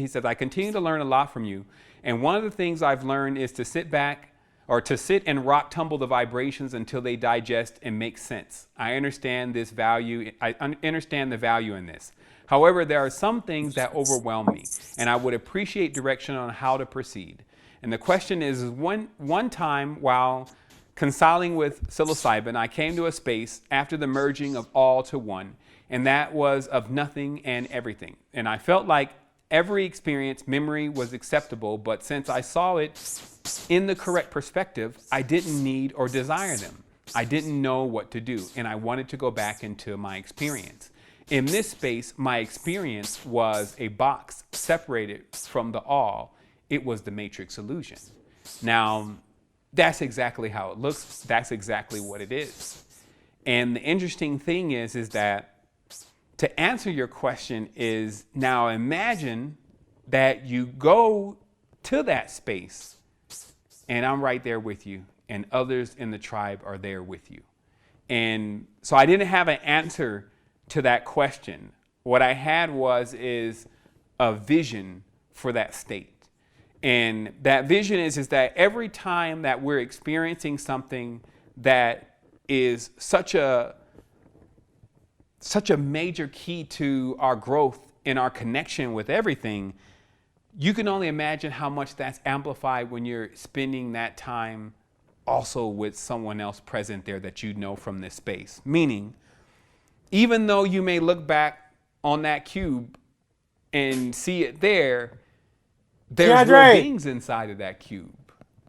says, I continue to learn a lot from you. And one of the things I've learned is to sit back, or to sit and rock tumble the vibrations until they digest and make sense. I understand this value. I understand the value in this. However, there are some things that overwhelm me, and I would appreciate direction on how to proceed. And the question is, one time while consulting with psilocybin, I came to a space after the merging of all to one, and that was of nothing and everything. And I felt like every experience, memory was acceptable, but since I saw it in the correct perspective, I didn't need or desire them. I didn't know what to do, and I wanted to go back into my experience. In this space, my experience was a box separated from the all. It was the matrix illusion. Now, that's exactly how it looks. That's exactly what it is. And the interesting thing is that to answer your question is, now imagine that you go to that space and I'm right there with you and others in the tribe are there with you. And so I didn't have an answer to that question. What I had is a vision for that state. And that vision is that every time that we're experiencing something that is such a major key to our growth and our connection with everything, you can only imagine how much that's amplified when you're spending that time also with someone else present there that you know from this space. Meaning, even though you may look back on that cube and see it there's real beings inside of that cube.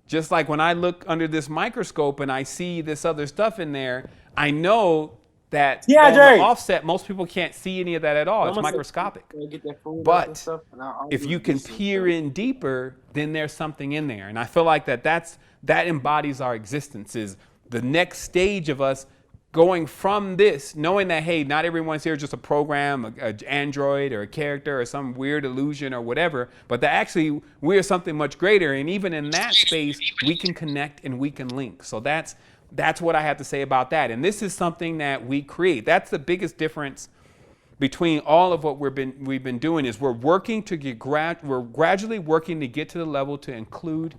Just like when I look under this microscope and I see this other stuff in there, I know that on the offset, most people can't see any of that at all. It's microscopic. But if you can peer in deeper, then there's something in there. And I feel like that embodies our existence, is the next stage of us going from this, knowing that, hey, not everyone's here just a program, an android or a character or some weird illusion or whatever, but that actually we're something much greater. And even in that space, we can connect and we can link. So that's what I have to say about that. And this is something that we create. That's the biggest difference between all of what we've been doing, is we're gradually working to get to the level to include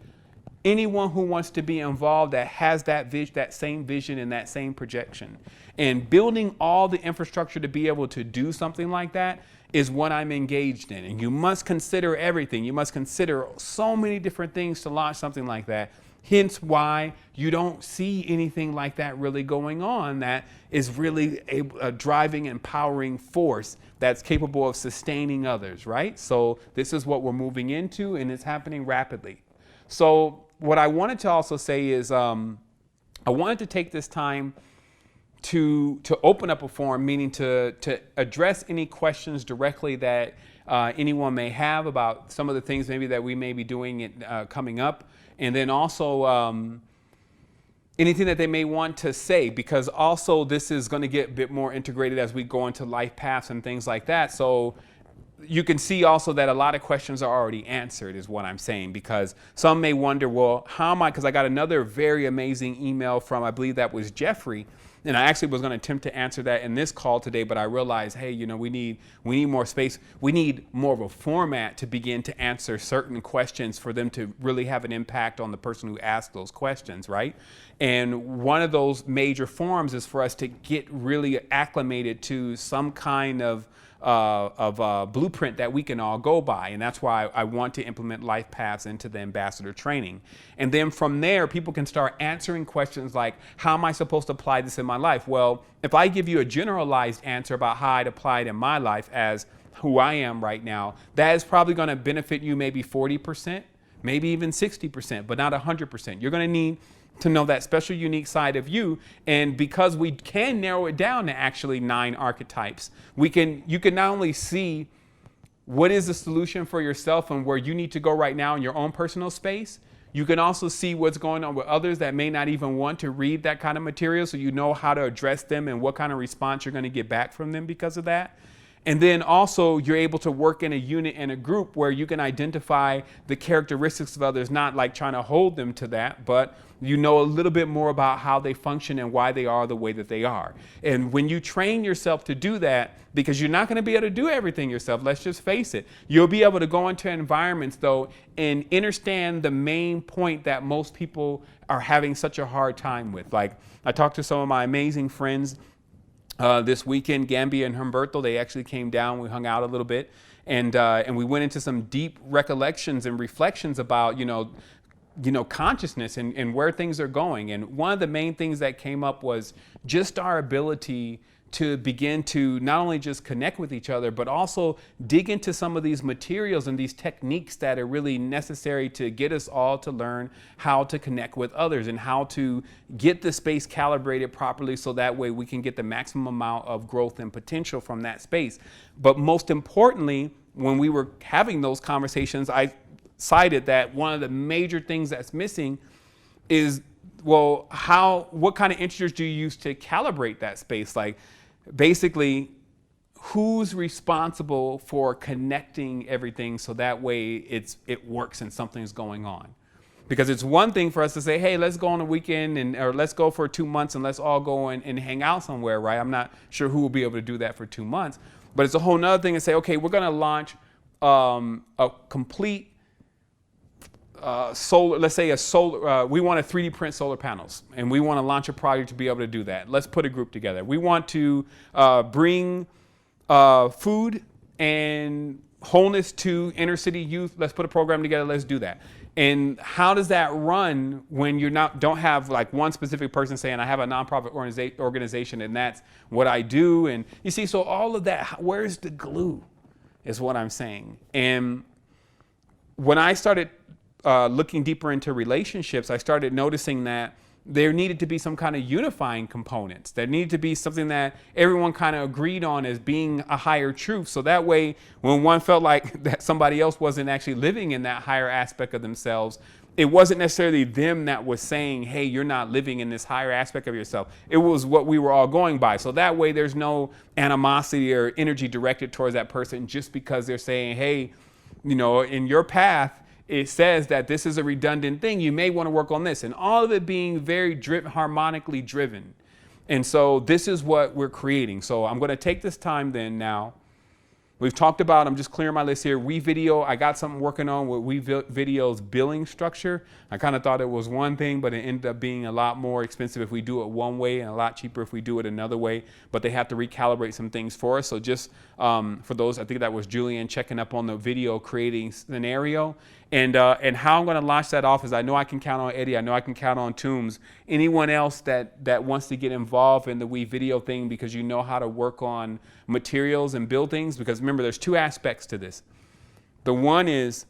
anyone who wants to be involved that has that same vision and that same projection. And building all the infrastructure to be able to do something like that is what I'm engaged in. And you must consider everything. You must consider so many different things to launch something like that. Hence why you don't see anything like that really going on that is really a driving, empowering force that's capable of sustaining others, right? So this is what we're moving into, and it's happening rapidly. So what I wanted to also say is I wanted to take this time to open up a forum, meaning to address any questions directly that anyone may have about some of the things maybe that we may be doing coming up. And then also anything that they may want to say, because also this is going to get a bit more integrated as we go into life paths and things like that. So you can see also that a lot of questions are already answered, is what I'm saying, because some may wonder, well, how am I? Because I got another very amazing email from, I believe that was Jeffrey. And I actually was going to attempt to answer that in this call today, but I realized, hey, we need more space. We need more of a format to begin to answer certain questions for them to really have an impact on the person who asked those questions, right? And one of those major forums is for us to get really acclimated to some kind of blueprint that we can all go by. And that's why I want to implement life paths into the ambassador training. And then from there, people can start answering questions like, how am I supposed to apply this in my life? Well, if I give you a generalized answer about how I'd apply it in my life as who I am right now, that is probably going to benefit you maybe 40%, maybe even 60%, but not 100%. You're going to need to know that special, unique side of you. And because we can narrow it down to actually 9 archetypes, you can not only see what is the solution for yourself and where you need to go right now in your own personal space, you can also see what's going on with others that may not even want to read that kind of material, so you know how to address them and what kind of response you're going to get back from them because of that. And then also you're able to work in a unit and a group where you can identify the characteristics of others, not like trying to hold them to that, but you know a little bit more about how they function and why they are the way that they are. And when you train yourself to do that, because you're not going to be able to do everything yourself, let's just face it, you'll be able to go into environments though and understand the main point that most people are having such a hard time with. Like, I talked to some of my amazing friends this weekend, Gambia and Humberto. They actually came down, we hung out a little bit, and we went into some deep recollections and reflections about, consciousness and where things are going. And one of the main things that came up was just our ability to begin to not only just connect with each other, but also dig into some of these materials and these techniques that are really necessary to get us all to learn how to connect with others and how to get the space calibrated properly so that way we can get the maximum amount of growth and potential from that space. But most importantly, when we were having those conversations, I cited that one of the major things that's missing is, well, what kind of integers do you use to calibrate that space? Like, basically, who's responsible for connecting everything so that way it works and something's going on? Because it's one thing for us to say, hey, let's go on a weekend or let's go for 2 months and let's all go and hang out somewhere, right? I'm not sure who will be able to do that for 2 months. But it's a whole nother thing to say, okay, we're going to launch a complete solar, let's say we want to 3D print solar panels and we want to launch a project to be able to do that. Let's put a group together. We want to bring food and wholeness to inner city youth. Let's put a program together. Let's do that. And how does that run when you don't have like one specific person saying, I have a nonprofit organization and that's what I do. And you see, so all of that, where's the glue is what I'm saying. And when I started looking deeper into relationships, I started noticing that there needed to be some kind of unifying components. There needed to be something that everyone kind of agreed on as being a higher truth. So that way, when one felt like that somebody else wasn't actually living in that higher aspect of themselves, it wasn't necessarily them that was saying, hey, you're not living in this higher aspect of yourself. It was what we were all going by. So that way, there's no animosity or energy directed towards that person just because they're saying, hey, in your path, it says that this is a redundant thing. You may want to work on this, and all of it being very harmonically driven. And so this is what we're creating. So I'm going to take this time then now. We've talked about, I'm just clearing my list here, WeVideo. I got something working on with WeVideo's billing structure. I kind of thought it was one thing, but it ended up being a lot more expensive if we do it one way and a lot cheaper if we do it another way. But they have to recalibrate some things for us. So just for those, I think that was Julian checking up on the video creating scenario. And how I'm going to launch that off is I know I can count on Eddie. I know I can count on Toombs. Anyone else that wants to get involved in the WeVideo thing because you know how to work on materials and build things. Because remember, there's two aspects to this. The one is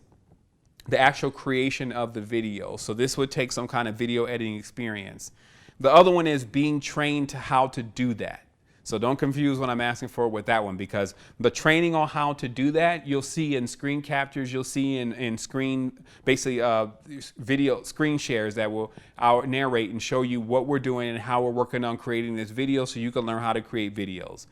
the actual creation of the video. So this would take some kind of video editing experience. The other one is being trained to how to do that. So don't confuse what I'm asking for with that one, because the training on how to do that, you'll see in screen captures, you'll see in screen, basically video screen shares that will narrate and show you what we're doing and how we're working on creating this video so you can learn how to create videos.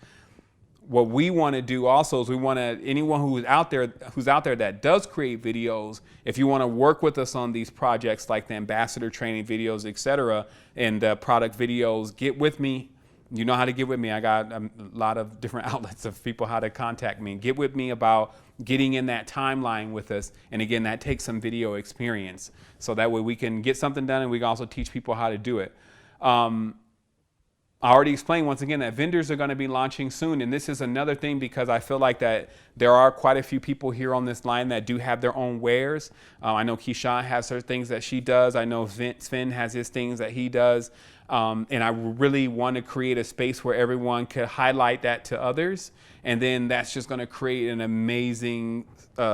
What we want to do also is we want to, anyone who's out there that does create videos, if you want to work with us on these projects like the ambassador training videos, etc., and the product videos, get with me. You know how to get with me. I got a lot of different outlets of people how to contact me. Get with me about getting in that timeline with us. And again, that takes some video experience. So that way we can get something done and we can also teach people how to do it. I already explained once again that vendors are going to be launching soon. And this is another thing because I feel like that there are quite a few people here on this line that do have their own wares. I know Keyshawn has her things that she does. I know Sven has his things that he does. And I really want to create a space where everyone could highlight that to others. And then that's just going to create an amazing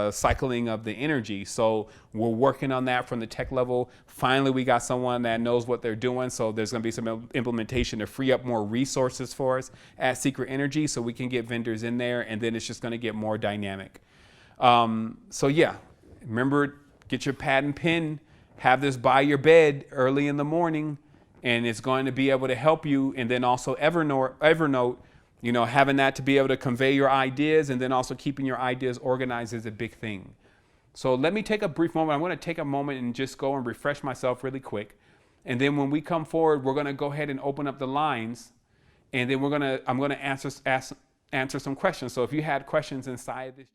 cycling of the energy. So we're working on that from the tech level. Finally, we got someone that knows what they're doing. So there's going to be some implementation to free up more resources for us at Secret Energy so we can get vendors in there. And then it's just going to get more dynamic. So yeah, remember, get your pad and pen, have this by your bed early in the morning. And it's going to be able to help you. And then also Evernote, having that to be able to convey your ideas and then also keeping your ideas organized is a big thing. So let me take a brief moment. I'm going to take a moment and just go and refresh myself really quick. And then when we come forward, we're going to go ahead and open up the lines. And then I'm going to answer some questions. So if you had questions inside this